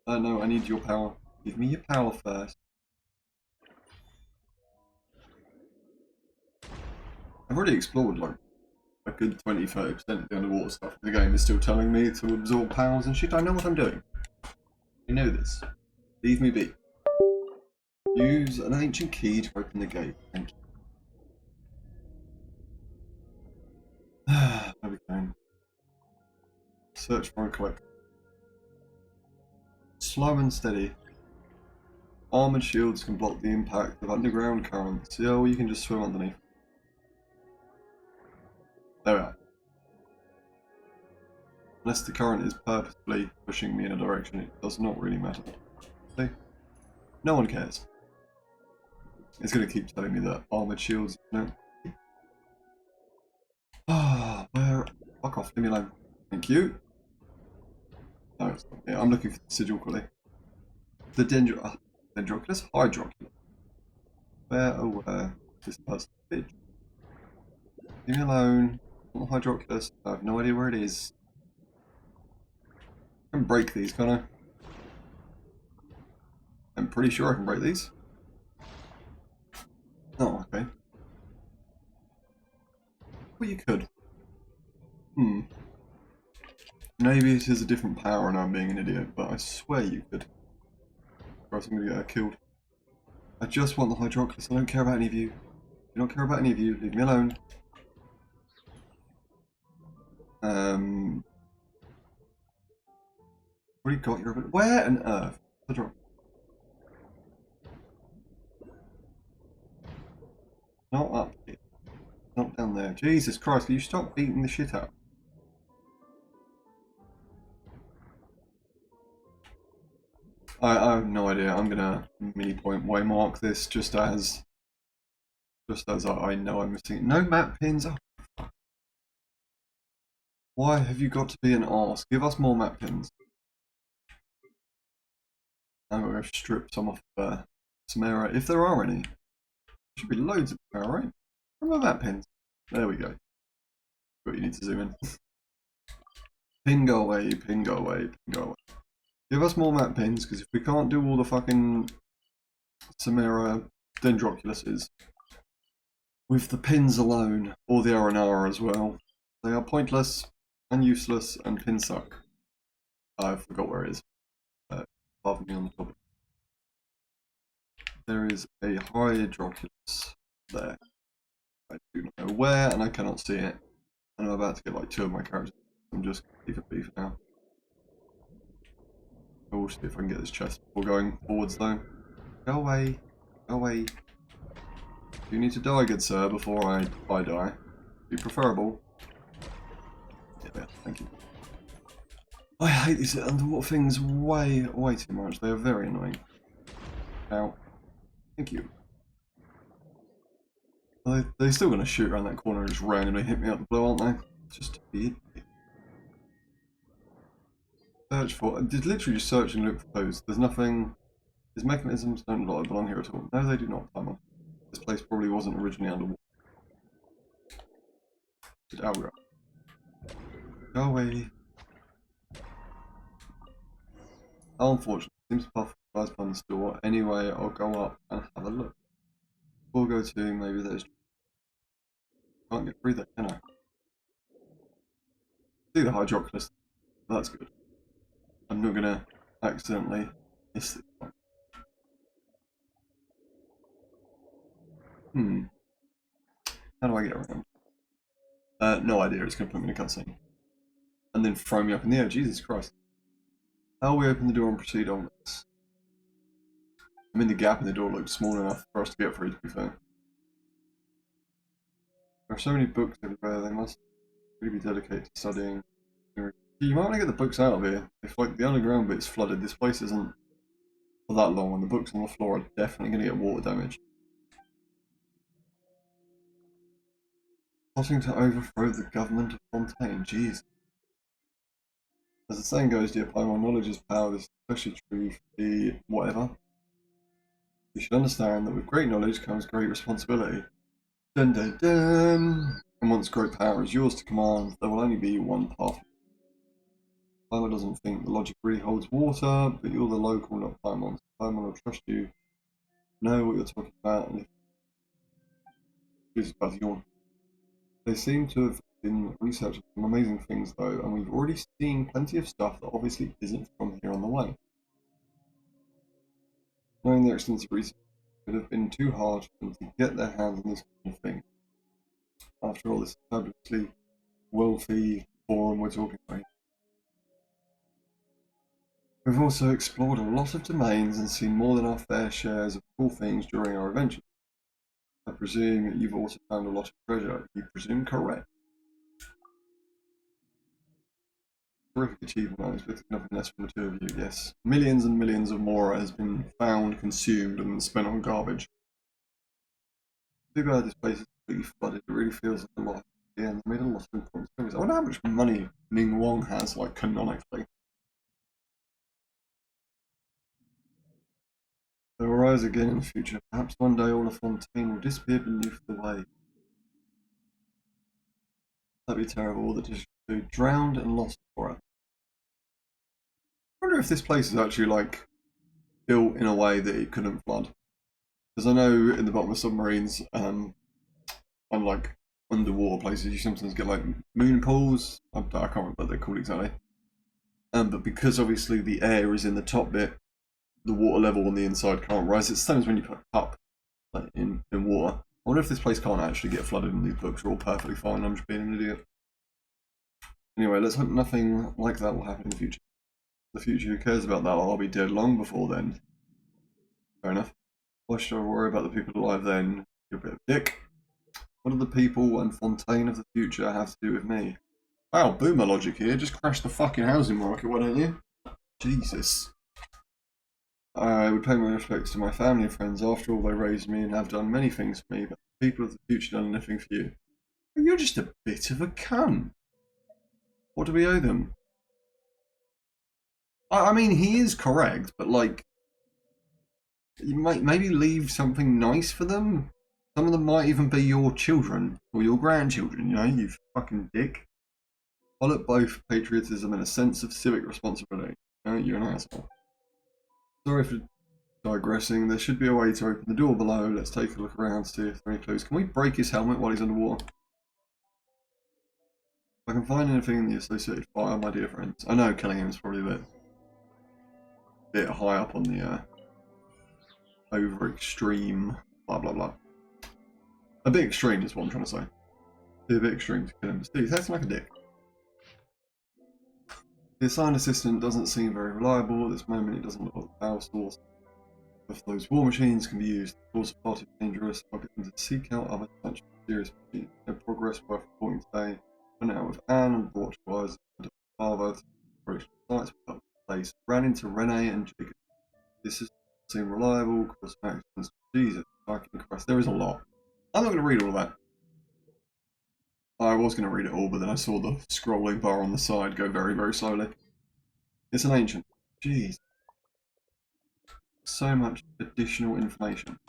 No, I need your power. Give me your power first. I've already explored like a good 20-30% of the underwater stuff. The game is still telling me to absorb powers and shit. I know what I'm doing. I know this. Leave me be. Use an ancient key to open the gate. Thank you. There we go. Search for and collect. Slow and steady. Armored shields can block the impact of underground currents. Yeah, well, you can just swim underneath. There we are. Unless the current is purposefully pushing me in a direction, it does not really matter. See? No one cares. It's going to keep telling me that armored shields, Ah, where? Fuck off, leave me alone. Thank you. No, it's not. Yeah, I'm looking for the sigil quickly. The Dendroculus Hydroculus. Where, oh where? This person. Bitch. Leave me alone. Not the Hydroculus. I have no idea where it is. I can break these, can't I? I'm pretty sure I can break these. Oh, okay. Well, you could. Maybe it is a different power and I'm being an idiot, but I swear you could. Or else I'm gonna get killed. I just want the Hydroculus, I don't care about any of you. Do not care about any of you. Leave me alone. What do you got here? Where on earth? The drop. Not up here. Not down there. Jesus Christ, can you stop beating the shit out? I have no idea. I'm gonna mini point waymark this just as I know I'm missing it. No map pins. Oh, why have you got to be an arse? Give us more map pins. I'm gonna strip some off some error if there are any. There should be loads of error, right? Where are my map pins? There we go. But you need to zoom in. Pin go away, pin go away, pin go away. Give us more map pins, because if we can't do all the fucking Samara Dendroculuses with the pins alone, or the R&R as well, they are pointless and useless and pin suck. I forgot where it is. Above me on the topic. There is a Hydroculus there. I do not know where, and I cannot see it. And I'm about to get like 2 of my characters. I'm just gonna keep it beef now. I will see if I can get this chest before going forwards though. Go away. Go away. You need to die, good sir, before I die. Be preferable. Yeah, thank you. I hate these underwater things way too much. They are very annoying. Ow. Thank you. They're still going to shoot around that corner and just randomly hit me out the blue, aren't they? It's just weird. Search for. I did literally just search and look for those. There's nothing. These mechanisms don't belong here at all. No, they do not, Plumber. This place probably wasn't originally underwater. Go away. Oh, unfortunately, seems to pass by the store. Anyway, I'll go up and have a look. We'll go to maybe there's. Can't get through that, can I? See the Hydroculus. That's good. I'm not gonna accidentally miss this one. How do I get around? No idea. It's gonna put me in a cutscene. And then throw me up in the air. Jesus Christ. How we open the door and proceed on this? I mean, the gap in the door looks small enough for us to get through, to be fair. There are so many books everywhere, they must really be dedicated to studying. You might want to get the books out of here. If like the underground bit's flooded, this place isn't for that long, and the books on the floor are definitely going to get water damage. Plotting to overthrow the government of Fontaine, jeez. As the saying goes, dear Pie, my knowledge is power, this is especially true for the whatever. You should understand that with great knowledge comes great responsibility. Dun dun dun! And once great power is yours to command, there will only be one path. Paimon doesn't think the logic really holds water, but you're the local, not Paimon. Paimon will trust you, know what you're talking about, and if about yawn. They seem to have been researching some amazing things though, and we've already seen plenty of stuff that obviously isn't from here on the way. Knowing their extensive research would have been too hard for them to get their hands on this kind of thing. After all, this fabulously wealthy forum we're talking about. We've also explored a lot of domains and seen more than our fair shares of cool things during our adventures. I presume you've also found a lot of treasure. You presume correct. Terrific achievement. I was expecting nothing less from the 2 of you, yes. Millions and millions of Mora has been found, consumed, and spent on garbage. Too bad this place is completely flooded. It really feels like a lot. Yeah, and they made a lot of important discoveries. I wonder how much money Ning Wong has, like, canonically. They will rise again in the future. Perhaps one day all of Fontaine will disappear beneath the waves. That'd be terrible. All the dishes drowned and lost for it. I wonder if this place is actually like built in a way that it couldn't flood. Because I know in the bottom of submarines, and like underwater places, you sometimes get like moon pools. I can't remember what they're called exactly. But because obviously the air is in the top bit, the water level on the inside can't rise. It's the same as when you put a cup like, in water. wonder if this place can't actually get flooded and these books are all perfectly fine. I'm just being an idiot. Anyway, let's hope nothing like that will happen in the future. The future, who cares about that? I'll be dead long before then. Fair enough. Why should I worry about the people alive then? You're a bit of a dick. What do the people and Fontaine of the future have to do with me? Wow, boomer logic here. Just crash the fucking housing market, why don't you? Jesus. I would pay my respects to my family and friends. After all, they raised me and have done many things for me, but the people of the future done nothing for you. You're just a bit of a cunt. What do we owe them? I mean, he is correct, but like, you might maybe leave something nice for them. Some of them might even be your children or your grandchildren, you know, you fucking dick. Follow both patriotism and a sense of civic responsibility. You know, you're an asshole. Sorry for digressing. There should be a way to open the door below. Let's take a look around, see if there are any clues. Can we break his helmet while he's underwater? If I can find anything in the associated file, my dear friends. I know killing him is probably a bit high up on the over extreme blah blah blah. A bit extreme is what I'm trying to say. Be a bit extreme to kill him. Steve, that's like a dick. The assigned assistant doesn't seem very reliable at this moment. It doesn't look like the power source of those war machines can be used. The course of party is dangerous. I'll get them to seek out other such serious machines. No progress worth reporting today. Went out with Anne and brought wires to father to operational sites without place. Ran into Renee and Jacob. This is seem reliable. Course of actions. Jesus fucking Christ. There is a lot. I'm not going to read all of that. I was going to read it all, but then I saw the scrolling bar on the side go very, very slowly. It's an ancient. Jeez. So much additional information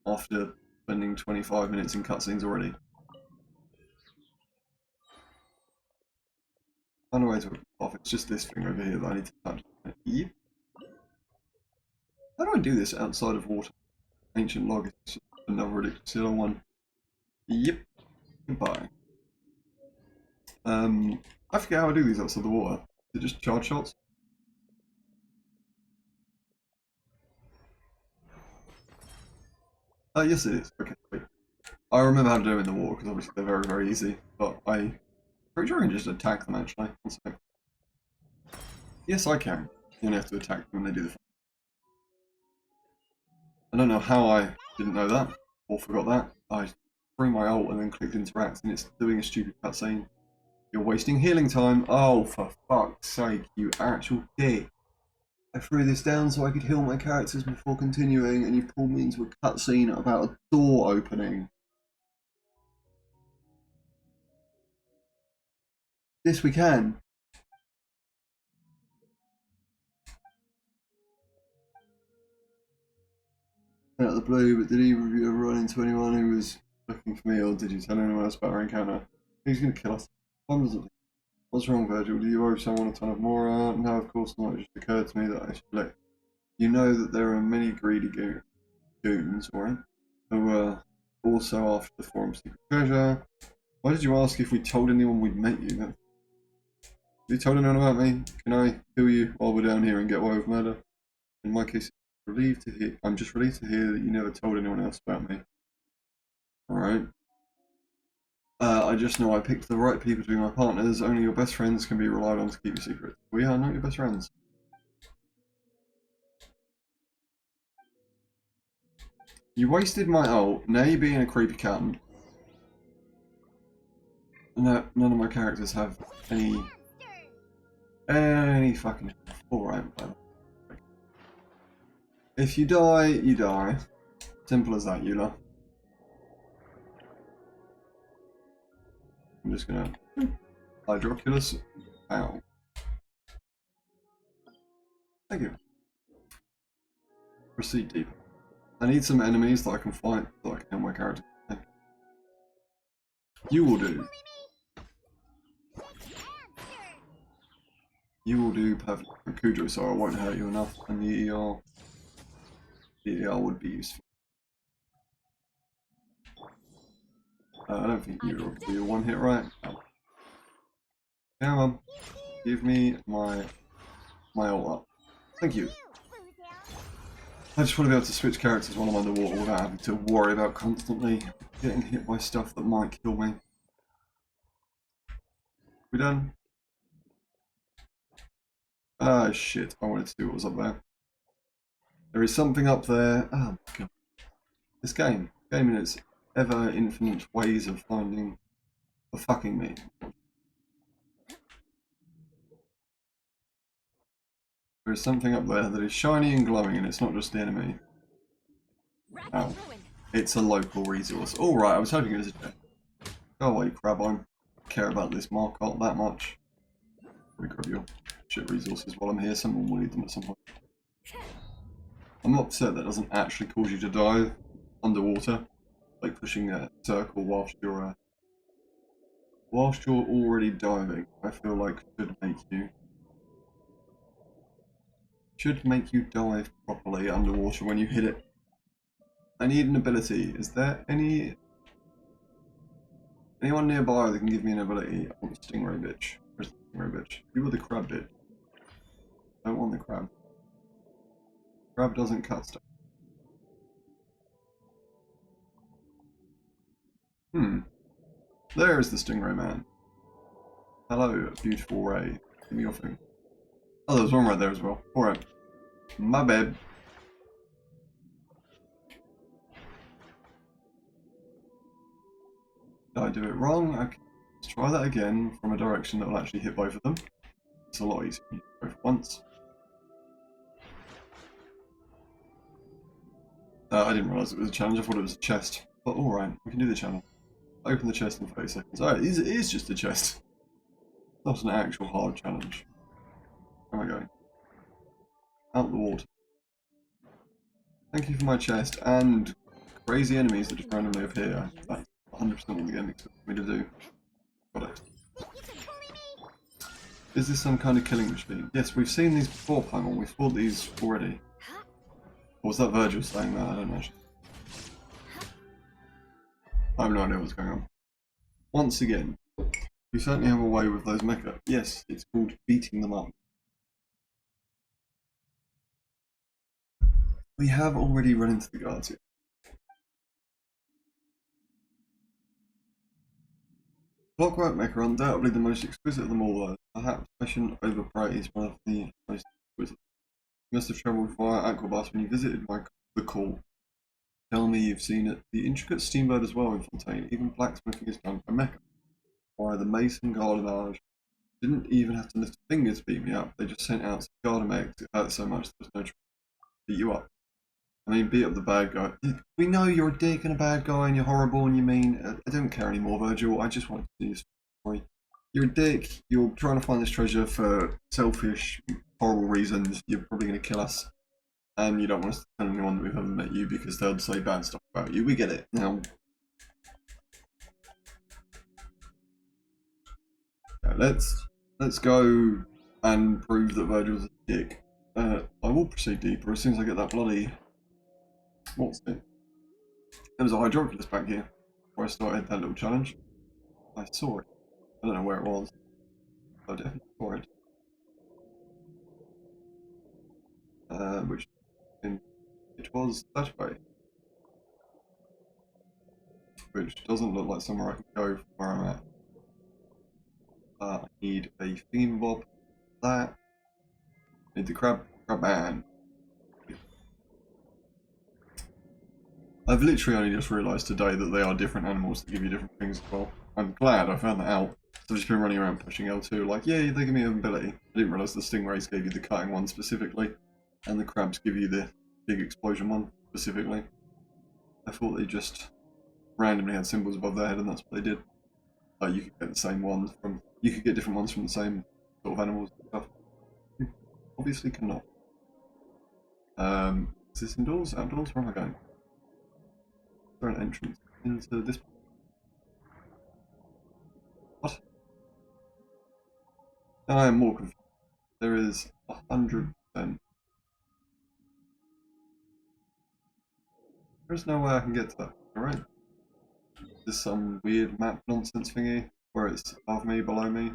after spending 25 minutes in cutscenes already. Find a way to rip off. It's just this thing over here that I need to touch. Yep. How do I do this outside of water? Ancient log is just another ridiculous little one. Yep. Goodbye. I forget how I do these outside the water. Is it just charge shots? Yes it is. Okay, wait. I remember how to do them in the water because obviously they're very, very easy. But I'm pretty sure I can just attack them actually. One sec. Yes, I can. You only have to attack them when they do the. I don't know how I didn't know that or forgot that. I threw my ult and then clicked interact and it's doing a stupid cutscene. You're wasting healing time. Oh, for fuck's sake, you actual dick. I threw this down so I could heal my characters before continuing, and you pulled me into a cutscene about a door opening. Yes, we can. Out of the blue, but did either of you ever run into anyone who was looking for me, or did you tell anyone else about our encounter? Who's going to kill us? What's wrong, Virgil? Do you owe someone a ton of more? No, of course not. It just occurred to me that I should let you know that there are many greedy goons, alright, who are also after the Forum's secret treasure. Why did you ask if we told anyone we'd met you? Have you told anyone about me? Can I kill you while we're down here and get away with murder? In my case, I'm just relieved to hear that you never told anyone else about me. Alright. I just know I picked the right people to be my partners. Only your best friends can be relied on to keep your secret. We are not your best friends. You wasted my ult. Now you're being a creepy cunt. No, none of my characters have any fucking. Alright, if you die, you die. Simple as that, Eula. I'm just gonna Hydroculus. Ow. Thank you. Proceed deeper. I need some enemies that I can fight so I can heal my character. You will do. You will do perfect. Cujo, so I won't hurt you enough, and the ER. The ER would be useful. I don't think you will be a one hit right. Oh. Come on. Give me my ult up. Thank you. I just want to be able to switch characters while I'm underwater without having to worry about constantly getting hit by stuff that might kill me. We done? Ah, shit. I wanted to see what was up there. There is something up there. Oh my god. This game in its ever infinite ways of finding the fucking me. There is something up there that is shiny and glowing, and it's not just the enemy. Rack Ow. and ruin. It's a local resource. Alright, I was hoping it was a chest. Go away, crab. I don't care about this market that much. Let me grab your shit resources while I'm here. Someone will need them at some point. I'm upset that doesn't actually cause you to dive underwater, like pushing a circle whilst you're already diving. I feel like should make you dive properly underwater when you hit it. I need an ability. Is there anyone nearby that can give me an ability? I want the stingray bitch. Where's the stingray bitch? You were the crab bitch. I don't want the crab. Crab doesn't cut stuff. There is the stingray man. Hello, beautiful ray. Give me your thing. Oh, there's one right there as well. Alright. My bad. Did I do it wrong? Okay. Let's try that again from a direction that will actually hit both of them. It's a lot easier to do both at once. I didn't realise it was a challenge. I thought it was a chest. But alright, we can do the challenge. Open the chest in 30 seconds. Oh, it is just a chest. Not an actual hard challenge. Where am I going? Out the water. Thank you for my chest and crazy enemies that just randomly appear. That's 100% what the game expects me to do. Got it. Is this some kind of killing machine? Yes, we've seen these before, Paimon. We've fought these already. Or was that Virgil saying that? I don't know. I have no idea what's going on. Once again, you certainly have a way with those mecha. Yes, it's called beating them up. We have already run into the guards here. Clockwork Mecha are undoubtedly the most exquisite of them all, though. Perhaps Passion over Prey is one of the most exquisite. You must have travelled via Aquabus when you visited the call. Tell me you've seen it. The intricate steamboat as well in Fontaine. Even blacksmithing is done by Mecha. Why, the mason gardenage didn't even have to lift a finger to beat me up. They just sent out some garden eggs. It hurt so much there was no trouble to beat you up. I mean, beat up the bad guy. We know you're a dick and a bad guy and you're horrible and you mean. I don't care anymore, Virgil. I just want to see this story. You're a dick. You're trying to find this treasure for selfish, horrible reasons. You're probably going to kill us. And you don't want us to tell anyone that we've ever met you because they'll say bad stuff about you. We get it. Now, let's go and prove that Virgil's a dick. I will proceed deeper as soon as I get that bloody. What's it? There was a hydroculus back here where I started that little challenge. I saw it. I don't know where it was. I definitely saw it. It was that way. Which doesn't look like somewhere I can go from where I'm at. I need a thingamabob. That. I need the crab man. I've literally only just realised today that they are different animals that give you different things as well. I'm glad I found that out. I've just been running around pushing L2 like, yeah, they give me an ability. I didn't realise the stingrays gave you the cutting one specifically, and the crabs give you the big explosion one specifically. I thought they just randomly had symbols above their head and that's what they did. Like you could get the same ones from, you could get different ones from the same sort of animals and stuff. You obviously cannot. Is this indoors? Outdoors? Where am I going? Is there an entrance into this? What? I am more confused. There is 100%. There's no way I can get to that. Alright. Is this some weird map nonsense thingy where it's above me, below me?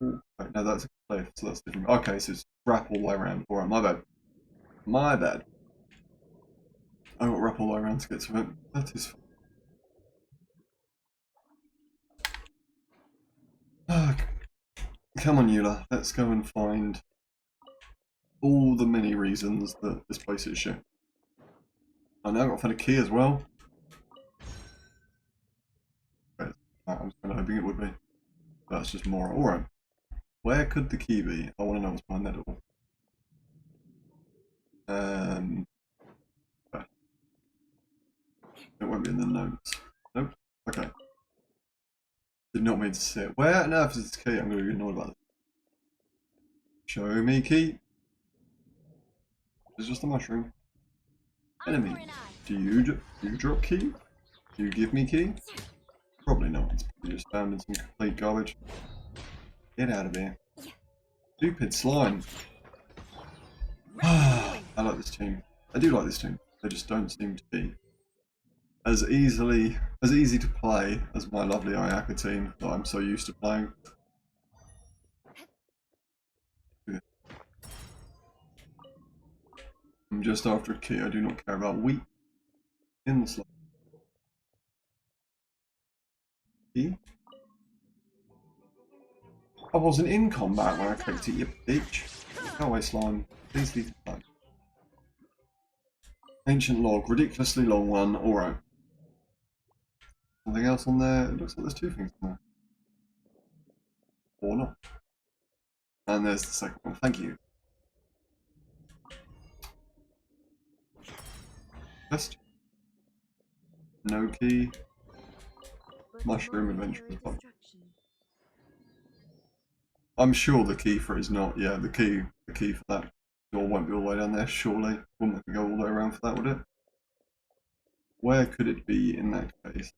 Wait, no, that's a cliff, so that's different. Okay, so it's wrap all the way around. Alright, my bad. My bad. I got wrap all the way around to get to it. That is fine. Come on, Eula. Let's go and find all the many reasons that this place is shit. I now got to find a key as well. I was kind of hoping it would be. That's just more. Alright. Where could the key be? I want to know what's behind that door. It won't be in the notes. Nope. Okay. Did not mean to see it. Where on earth is this key? I'm going to be annoyed about it. Show me key. It's just a mushroom. Enemy. Do you drop key? Do you give me key? Probably not. It's probably just found in some complete garbage. Get out of here. Stupid slime. I like this team. I do like this team. They just don't seem to be as easy to play as my lovely Ayaka team that I'm so used to playing. I'm just after a key. I do not care about wheat in the slime. Key? I wasn't in combat when I clicked it, you bitch. Go away, slime. Please leave the time. Ancient log, ridiculously long one. Alright. Something else on there? It looks like there's two things on there. Or not. And there's the second one. Thank you. Just no key. Mushroom adventure as well. I'm sure the key for it is not. Yeah, the key for that door won't be all the way down there. Surely, wouldn't it go all the way around for that? Would it? Where could it be in that case? Is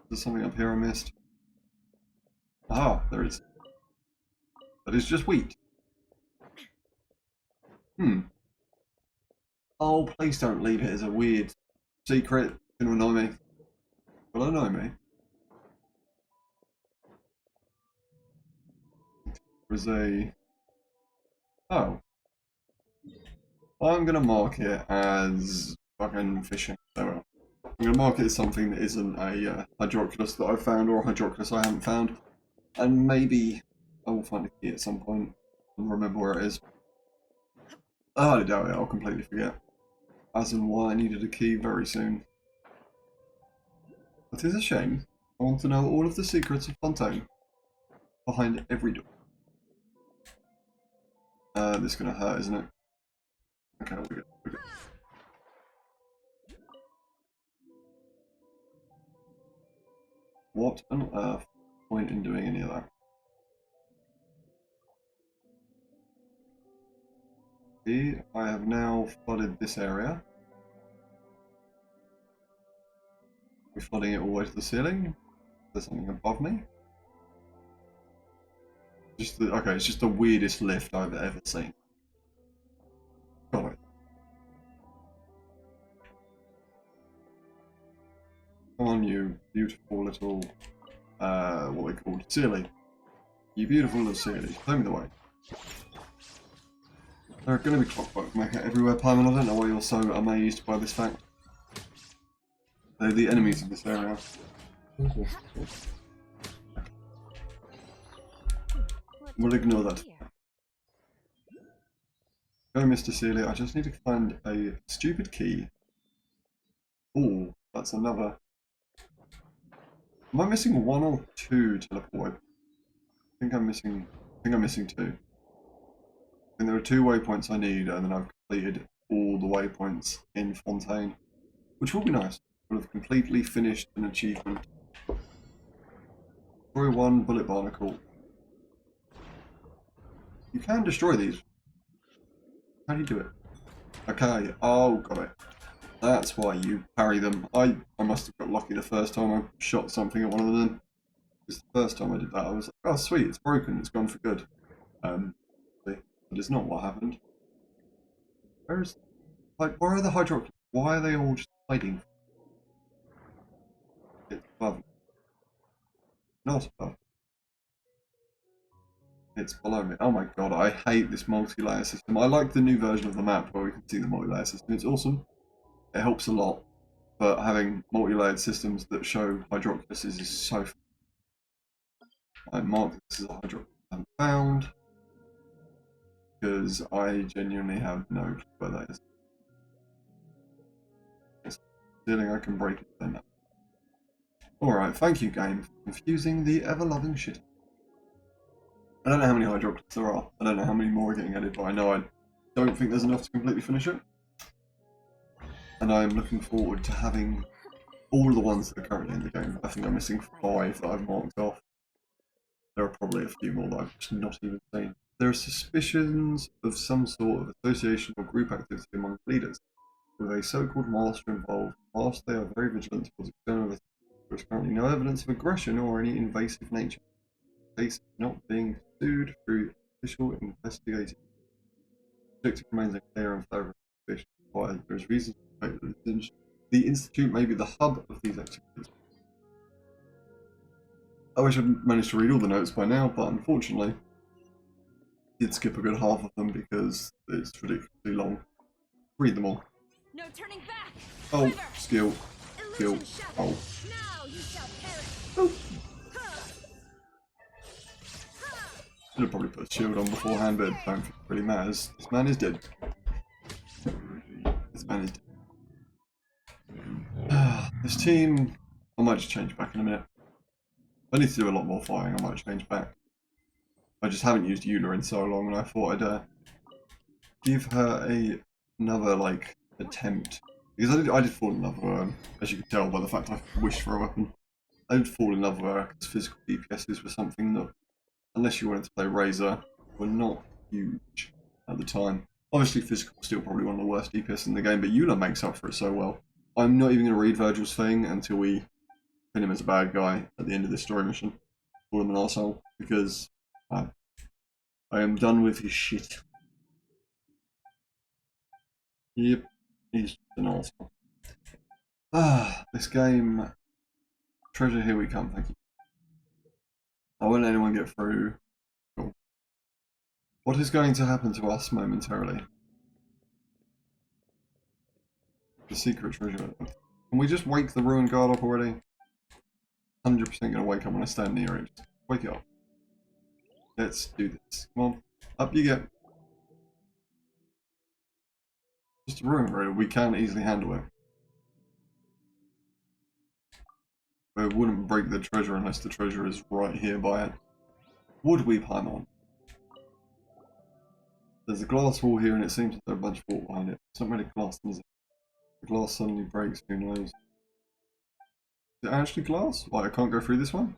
there something up here I missed? Ah, there is. That is just wheat. Oh, please don't leave it as a weird secret. It's gonna annoy me. Will annoy me. There's a. Oh. I'm gonna mark it as fucking fishing. Oh well. I'm gonna mark it as something that isn't a hydroculus that I've found or a hydroculus I haven't found. And maybe I will find a key at some point and remember where it is. Oh, I doubt it, I'll completely forget. As and why I needed a key very soon. That is a shame. I want to know all of the secrets of Fontaine. Behind every door. This is gonna hurt, isn't it? Okay, we're good. We're good. What on earth point in doing any of that? See, I have now flooded this area. We're flooding it all the way to the ceiling. There's something above me. Okay, it's just the weirdest lift I've ever seen. Got it. Come on, you beautiful little, what they called, Sealy. You beautiful little Sealy, show me the way. There are going to be clockwork Mecha everywhere, Paimon. I don't know why you're so amazed by this fact. They're the enemies of this area. We'll ignore that. Go, Mr. Sealy. I just need to find a stupid key. Oh, that's another. Am I missing one or two teleport? I think I'm missing two. And there are 2 waypoints I need, and then I've completed all the waypoints in Fontaine, which will be nice. We'll have completely finished an achievement. Destroy 1 bullet barnacle. You can destroy these. How do you do it? Okay. Oh, got it. That's why you parry them. I must have got lucky the first time I shot something at one of them. Because the first time I did that, I was like, oh sweet, it's broken, it's gone for good. But it's not what happened. Where are the hydroculus? Why are they all just hiding? It's above. Not above. It's below me. Oh my god, I hate this multi-layer system. I like the new version of the map where we can see the multi-layer system. It's awesome. It helps a lot. But having multi-layered systems that show hydroxyluses is so... I mark this as a hydroxylus I haven't found. Because I genuinely have no clue where that is. It's feeling I can break it then. Alright, thank you game for confusing the ever-loving shit. I don't know how many hydroxyluses there are. I don't know how many more are getting added, but I know I don't think there's enough to completely finish it. And I'm looking forward to having all the ones that are currently in the game. I think I'm missing 5 that I've marked off. There are probably a few more that I've just not even seen. There are suspicions of some sort of association or group activity among leaders, with a so-called master involved. Whilst they are very vigilant towards external events, there is currently no evidence of aggression or any invasive nature. The case is not being pursued through official investigating. The objective remains unclear and further investigation required. There is reason to suspect that the Institute may be the hub of these activities. I wish I'd managed to read all the notes by now, but unfortunately, I did skip a good half of them because it's ridiculously long. Read them all. No turning back. Oh, Quiver. skill. Illusion shattered. Oh. Now you shall perish. Oh. Should have probably put a shield on beforehand, but I don't think it really matters. This man is dead. This man is dead. This team, I might just change back in a minute. I need to do a lot more fighting, I might change back. I just haven't used Eula in so long, and I thought I'd give her another like attempt. Because I did fall in love with her, as you can tell by the fact I wished for a weapon. I did fall in love with her because physical DPSs were something that, unless you wanted to play Razor, were not huge at the time. Obviously physical is still probably one of the worst DPS in the game, but Eula makes up for it so well. I'm not even going to read Virgil's thing until we pin him as a bad guy at the end of this story mission. Call him an arsehole, because I am done with his shit. Yep, he's just an arsehole. This game... Treasure, here we come, thank you. I won't let anyone get through. Cool. What is going to happen to us momentarily? The secret treasure. Can we just wake the ruined guard up already? 100% gonna wake up when I stand near it. Just wake it up. Let's do this. Come on. Up you get. Just a ruin raider. We can easily handle it. But it wouldn't break the treasure unless the treasure is right here by it. Would we, Paimon? There's a glass wall here and it seems there's a bunch of water behind it. It's not really glass, is it? The glass suddenly breaks, who knows? Is it actually glass? Why, I can't go through this one?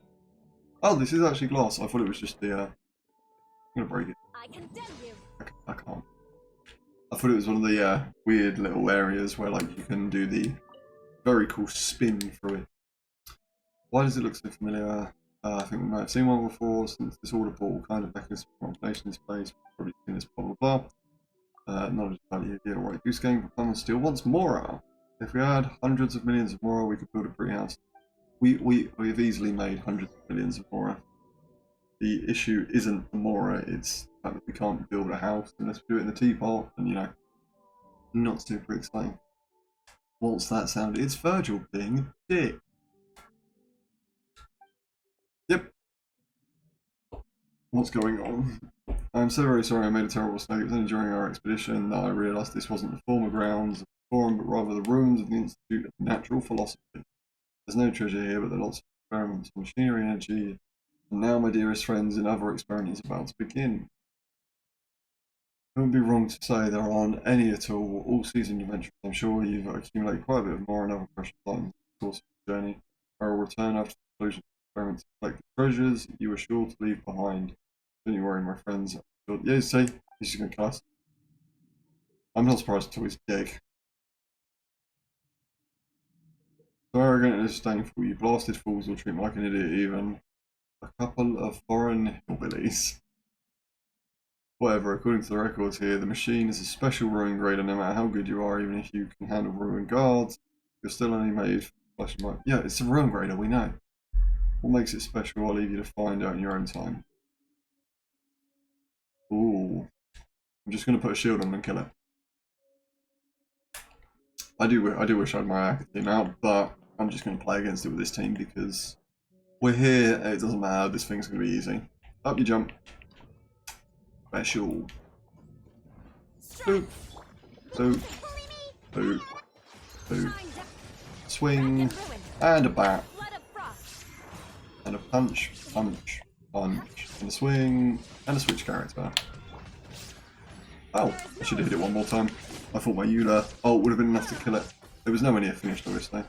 Oh, this is actually glass. I thought it was just the, I'm gonna break it. I condemn you. I can't. I thought it was one of the weird little areas where like you can do the very cool spin through it. Why does it look so familiar? I think we might have seen one before, since this order ball kind of mechanism for manipulation is placed. Probably seen this blah blah blah. Knowledge value here, right? Goose game for Common Steel wants Mora. If we had hundreds of millions of Mora, we could build a pretty house. We've easily made hundreds of millions of Mora. The issue isn't the Mora, it's the fact that we can't build a house unless we do it in the teapot, and you know, not super exciting. What's that sound? It's Virgil being a dick. Yep. What's going on? I'm so very sorry I made a terrible mistake. It was only during our expedition that I realised this wasn't the former grounds of the forum, but rather the ruins of the Institute of Natural Philosophy. There's no treasure here, but there are lots of experiments on machinery, energy, and now, my dearest friends, another experiment is about to begin. It wouldn't be wrong to say there aren't any at all. All seasoned adventurers, I'm sure you've accumulated quite a bit of more and other precious items in the course of the journey. I will return after the conclusion of the experiment to collect the treasures you were sure to leave behind. Don't you worry, my friends. Yeah, see, he's just going to cuss. I'm not surprised until he's dead. So arrogant and disdainful, you blasted fools will treat me like an idiot even. A couple of foreign hillbillies. Whatever, according to the records here, the machine is a special ruin grader. No matter how good you are, even if you can handle ruin guards, you're still only made for flesh and blood. Yeah, it's a ruin grader, we know. What makes it special, I'll leave you to find out in your own time. Ooh. I'm just going to put a shield on and kill it. I do wish I had my Aka team out, but I'm just going to play against it with this team because we're here. It doesn't matter. This thing's going to be easy. Up you jump. Special. Boop. Boop. Boop. Boop. Swing. And a bat. And a punch. Punch. Punch. And a swing. And a switch character. Oh, I should have hit it one more time. I thought my Eula ult would have been enough to kill it. There was nowhere near finished, obviously.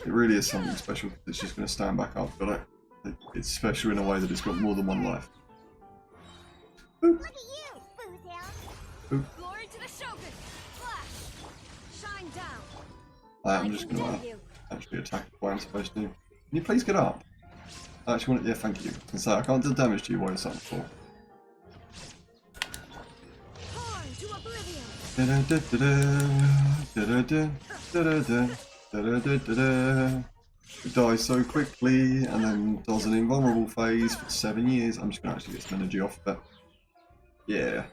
It really is something special because it's just going to stand back up, but it's special in a way that it's got more than one life. Boop. Look at you, Boozle. Boop. Glory to the Shogun. Flash. Shine down. I'm just going to actually attack the way I'm supposed to. Can you please get up? I actually want it. Yeah, thank you. And so I can't do damage to you while you're something for. It dies so quickly and then does an invulnerable phase for 7 years. I'm just going to actually get some energy off of it. Yeah,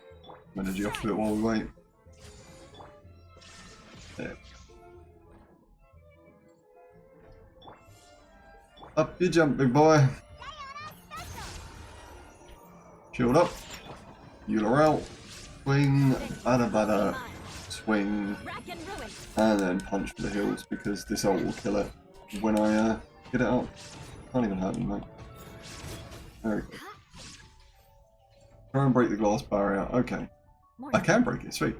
some energy off of it while we wait. There. Up you jump, big boy. Shield up. Eula out. Swing, bada bada, swing, and then punch for the heals because this ult will kill it when I get it up. Can't even hurt me, mate. Very good. Try and break the glass barrier. Okay. I can break it, sweet.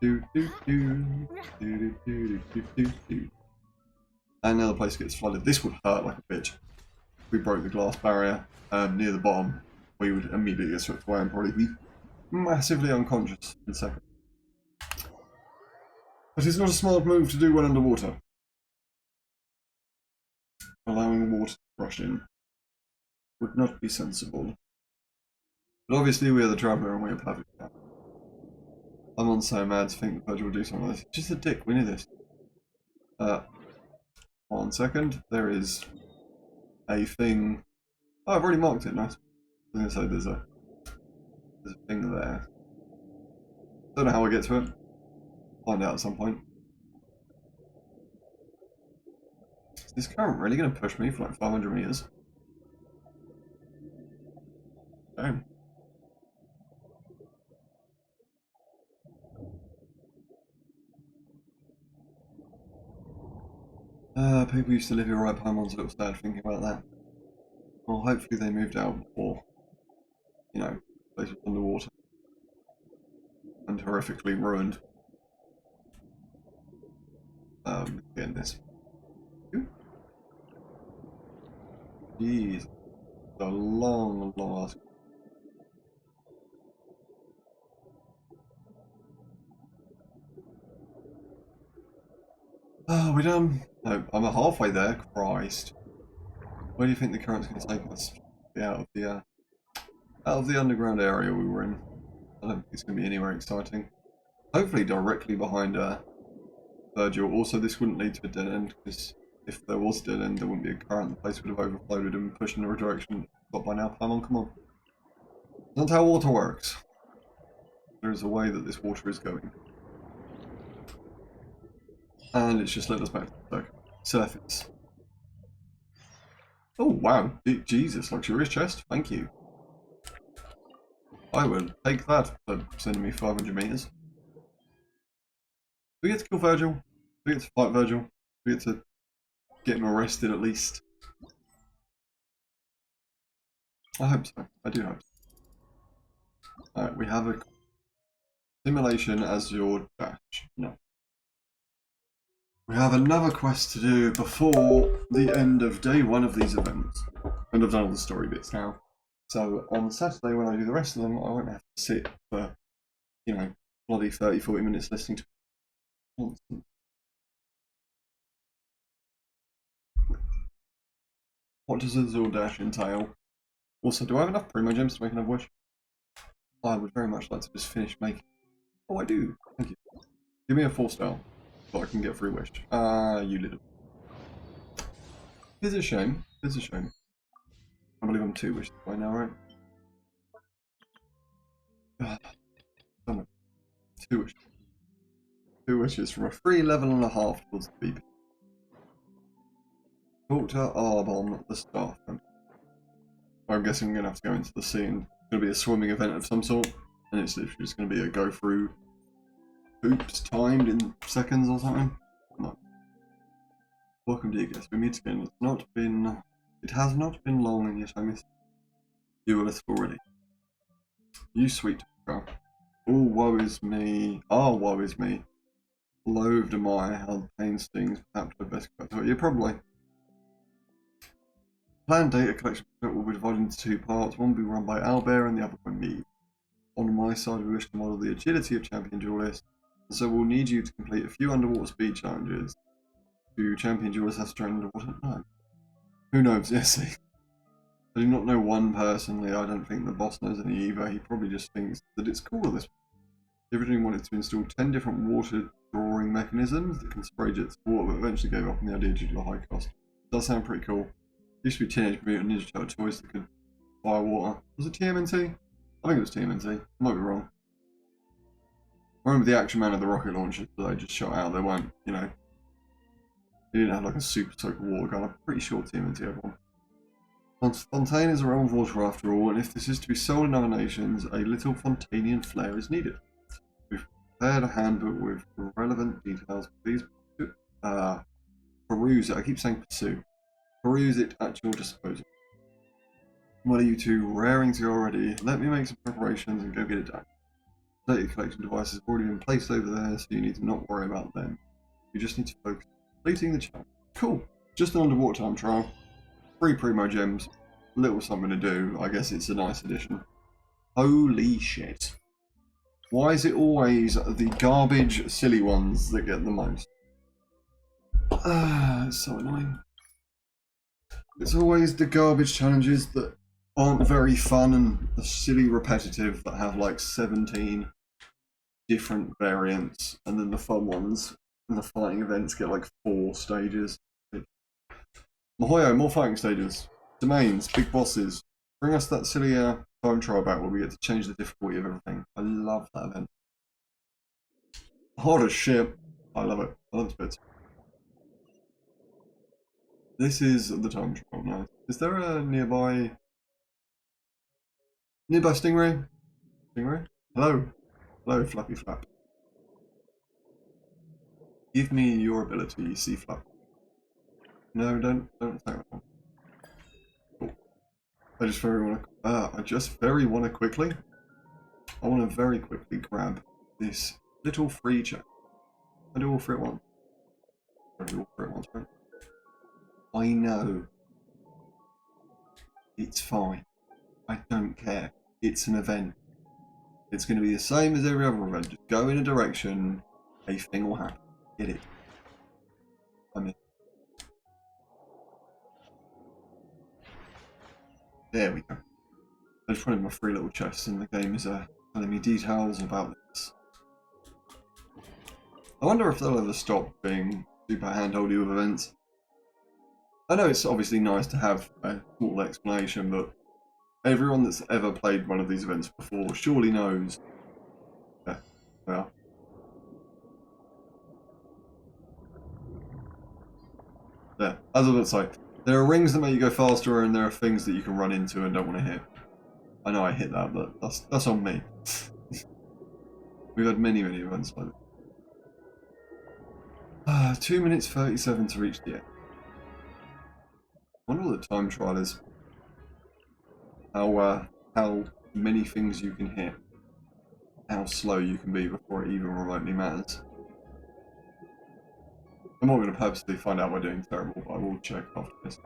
Do do do do do do do do do. And now the place gets flooded. This would hurt like a bitch. If we broke the glass barrier near the bottom, we would immediately get swept away and probably be massively unconscious in a second. But it's not a smart move to do when underwater. Allowing water to rush in would not be sensible. But obviously we are the traveller and we are perfect. I'm on so mad to think that Virgil will do something like this. Just a dick, we knew this. 1 second, there is a thing. Oh, I've already marked it, nice. I was going to say there's a thing there. Don't know how I get to it. Find out at some point. Is this current really going to push me for like 500 meters? Damn. People used to live here right behind one's a little sad thinking about that. Well, hopefully they moved out before, you know, the place was underwater and horrifically ruined. Getting this. Jeez, a long ask. Oh, we done? No, I'm halfway there. Christ, where do you think the current's going to take us? Out of the underground area we were in. I don't think it's going to be anywhere exciting. Hopefully, directly behind Virgil. Also, this wouldn't lead to a dead end because if there was a dead end, there wouldn't be a current. The place would have overflowed and pushed in the direction. But by now, come on. That's not how water works. There is a way that this water is going. And it's just led us back to the surface. Oh wow, Jesus, luxurious chest, thank you. I will take that for sending me 500 meters. Do we get to kill Virgil? Do we get to fight Virgil? Do we get to get him arrested at least? I hope so, I do hope so. Alright, we have a simulation as your dash. No. We have another quest to do before the end of day 1 of these events. And I've done all the story bits now. So on Saturday when I do the rest of them, I won't have to sit for, you know, bloody 30-40 minutes listening to nonsense. What does Azul Dash entail? Also, do I have enough Primo Gems to make another wish? I would very much like to just finish making... Oh, I do. Thank you. Give me a 4-star. So I can get free wish. You little. It's a shame. It's a shame. I believe I'm 2 wishes by now, right? Damn it. 2 wishes. 2 wishes from a free level and a half towards the BP. Talk to Arbon, the staff member. I'm guessing I'm going to have to go into the scene. It's going to be a swimming event of some sort, and it's literally just going to be a go through hoops timed in seconds or something. No. Welcome, dear guest. We meet again. It has not been long, and yet I miss you a little already. You sweet girl. Oh, woe is me. Ah, woe is me. Loathed am I, how the pain stings. Perhaps I'd best cut it. Yeah, probably. Planned data collection will be divided into 2 parts. One will be run by Albert and the other by me. On my side, we wish to model the agility of champion duelists, and so we'll need you to complete a few underwater speed challenges. Do champion duelists have to train underwater? No. Who knows? Yes, I do not know one personally. I don't think the boss knows any either. He probably just thinks that it's cool at this point. He originally wanted to install 10 different water drawing mechanisms that can spray jets of water, but eventually gave up on the idea due to the high cost. It does sound pretty cool. Used to be Teenage Mutant Ninja Turtle toys that could fire water. Was it TMNT? I think it was TMNT. I might be wrong. I remember the Action Man of the rocket launchers that they just shot out. They weren't, you know, they didn't have like a super soaker water gun. I'm pretty sure TMNT had one. Fontaine is a realm of water after all, and if this is to be sold in other nations, a little Fontanian flair is needed. We've prepared a handbook with relevant details. Please peruse it. I keep saying pursue. Peruse it at your disposal. What are you two raring to go already? Let me make some preparations and go get it done. Data collection devices have already been placed over there, so you need to not worry about them. You just need to focus on completing the challenge. Cool. Just an underwater time trial. 3 primo gems. Little something to do. I guess it's a nice addition. Holy shit. Why is it always the garbage, silly ones that get the most? It's so annoying. It's always the garbage challenges that aren't very fun and the silly repetitive that have like 17 different variants, and then the fun ones and the fighting events get like 4 stages. Mahoyo, more fighting stages. Domains, big bosses. Bring us that silly time trial back where we get to change the difficulty of everything. I love that event. Hard as shit. I love it. I love this bit. This is the time trial now. Is there a nearby Stingray? Stingray? Hello. Hello, Flappy Flap. Give me your ability, Sea Flap. No, don't attack that one. Cool. I just very want to quickly. I want to very quickly grab this little free check. I do all 3 at once. I do all 3 at once, right? I know. It's fine. I don't care. It's an event. It's going to be the same as every other event. Just go in a direction, a thing will happen. Get it. I'm in. There we go. I just wanted my 3 little chests, and the game is telling me details about this. I wonder if they'll ever stop being super handholdy with events. I know it's obviously nice to have a small explanation, but everyone that's ever played one of these events before surely knows. Yeah, well. Yeah, as I was about to say, there are rings that make you go faster, and there are things that you can run into and don't want to hit. I know I hit that, but that's on me. We've had many events like that. 2 minutes 37 to reach the end. I wonder what the time trial is. How many things you can hit. How slow you can be before it even remotely matters. I'm not going to purposely find out by doing terrible, but I will check after this.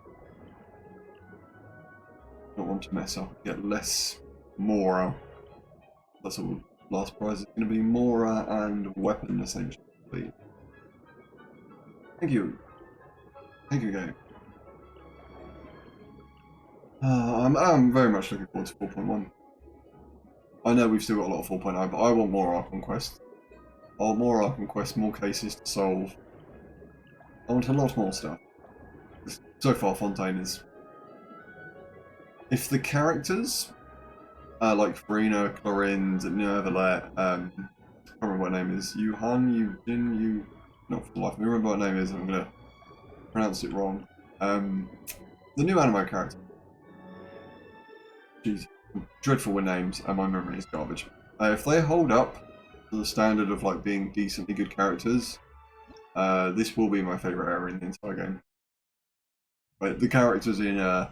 Don't want to mess up. Get less Mora. That's all. Last prize is going to be Mora and weapon essentially. Thank you. Thank you, game. I'm very much looking forward to 4.1. I know we've still got a lot of 4.0, but I want more Archon Quest. I want more Archon Quest, more cases to solve. I want a lot more stuff. So far, Fontaine is if the characters, like Farina, Clorind, Nervalet, I can't remember what her name is, not for the life of me remember what her name is, I'm going to pronounce it wrong. The new anime character. Jeez, dreadful with names, and my memory is garbage. If they hold up to the standard of like being decently good characters, this will be my favourite area in the entire game. Like the characters in I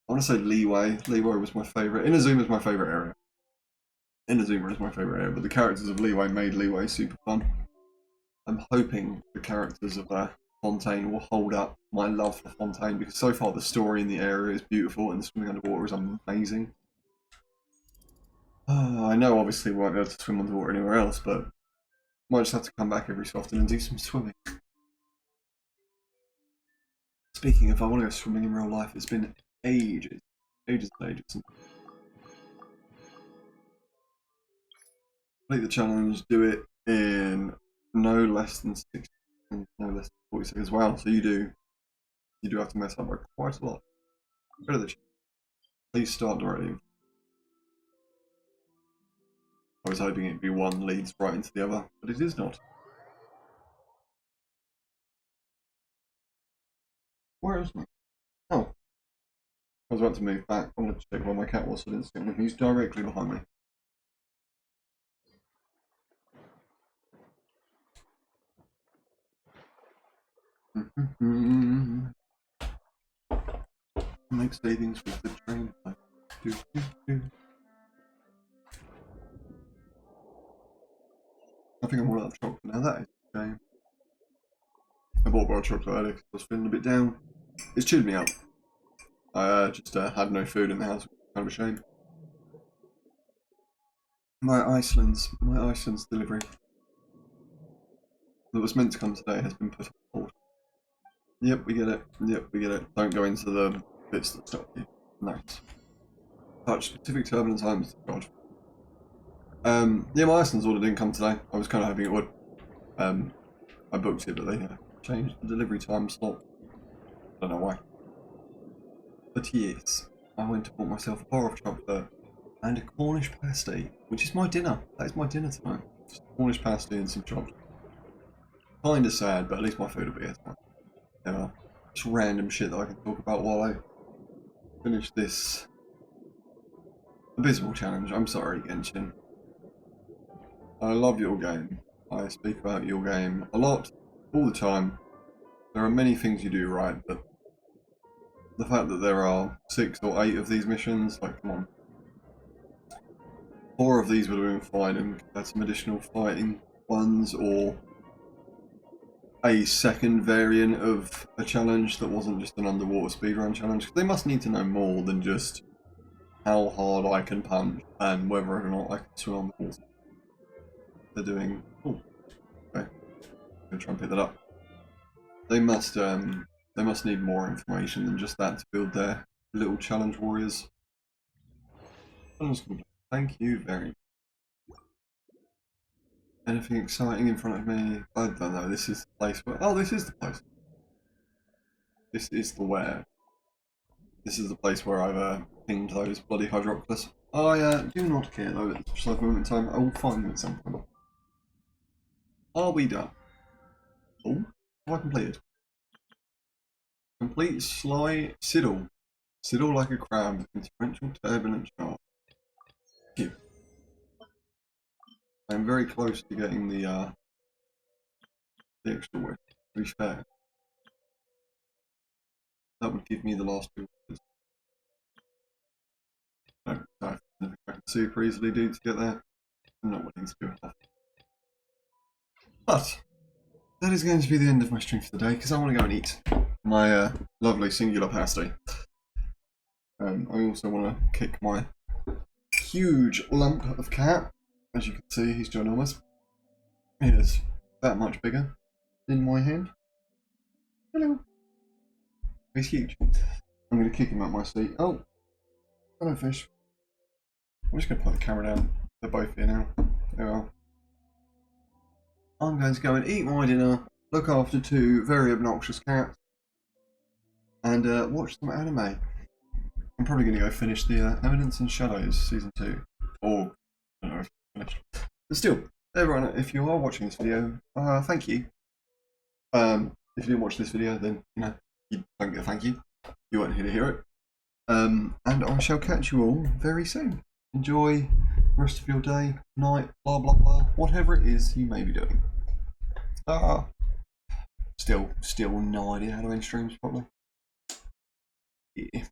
want to say Leeway. Leeway was my favourite. Inazuma is my favourite area. Inazuma is my favourite area, but the characters of Leeway made Leeway super fun. I'm hoping the characters of Fontaine will hold up my love for Fontaine, because so far the story in the area is beautiful and the swimming underwater is amazing. I know obviously we won't be able to swim underwater anywhere else, but might just have to come back every so often and do some swimming. Speaking of, I want to go swimming in real life. It's been ages. Ages and ages. Complete the challenge, do it in no less than 60 seconds, no less than 40 seconds. Wow, so you do have to mess up by quite a lot. Go to the challenge. Please start directly. I was hoping it'd be one leads right into the other, but it is not. Where is my... Oh. I was about to move back. I wanted to check where my cat was, so I didn't see him. He's directly behind me. Make savings with the train. I think I'm all out of chocolate now. That is a shame. I bought a bar of chocolate earlier because I was feeling a bit down. It's cheered me up. I just had no food in the house. Kind of a shame. My Iceland's delivery that was meant to come today has been put on hold. Yep, we get it. Yep, we get it. Don't go into the bits that stop you. Nice. Touch specific turbulent times. God. Yeah, my Iceland's order didn't come today. I was kind of hoping it would. I booked it, but they changed the delivery time slot. I don't know why. But yes, I went to bought myself a bar of chocolate and a Cornish pasty, which is my dinner. That is my dinner tonight. Just Cornish pasty and some chocolate. Kinda sad, but at least my food will be here tonight. Yeah, just random shit that I can talk about while I finish this abysmal challenge. I'm sorry, Genshin. I love your game. I speak about your game a lot, all the time. There are many things you do right, but the fact that there are 6 or 8 of these missions, like, come on. 4 of these would have been fine and had some additional fighting ones, or a second variant of a challenge that wasn't just an underwater speedrun challenge. They must need to know more than just how hard I can punch and whether or not I can swim on the water. They're doing... Oh, okay. I'm going to try and pick that up. They must need more information than just that to build their little challenge warriors. Thank you very much. Anything exciting in front of me? I don't know. This is the place where... Oh, this is the place. This is the where. This is the place where I've pinged those bloody Hydroculus. I do not care though at this precise moment in time. I will find them at some point. Are we done? Oh, have I completed? Complete Sly Siddle. Siddle like a crab in torrential turbulent shark. Thank you. I'm very close to getting the extra wish, to be fair. That would give me the last 2 wishes. No, I can super easily do to get there. I'm not willing to do it. But that is going to be the end of my stream for the day, because I want to go and eat my lovely singular pasty. I also want to kick my huge lump of cat. As you can see, he's ginormous. He is that much bigger in my hand. Hello. He's huge. I'm going to kick him out my seat. Oh, hello, fish. I'm just going to put the camera down. They're both here now. There we are. I'm going to go and eat my dinner, look after 2 very obnoxious cats, and watch some anime. I'm probably going to go finish the Eminence and Shadows season 2, or I don't know if it's finished. But still, everyone, if you are watching this video, thank you. If you didn't watch this video, then you don't get a thank you. You weren't here to hear it. And I shall catch you all very soon. Enjoy the rest of your day, night, blah blah blah, whatever it is you may be doing. Still no idea how to end streams properly. Yeah.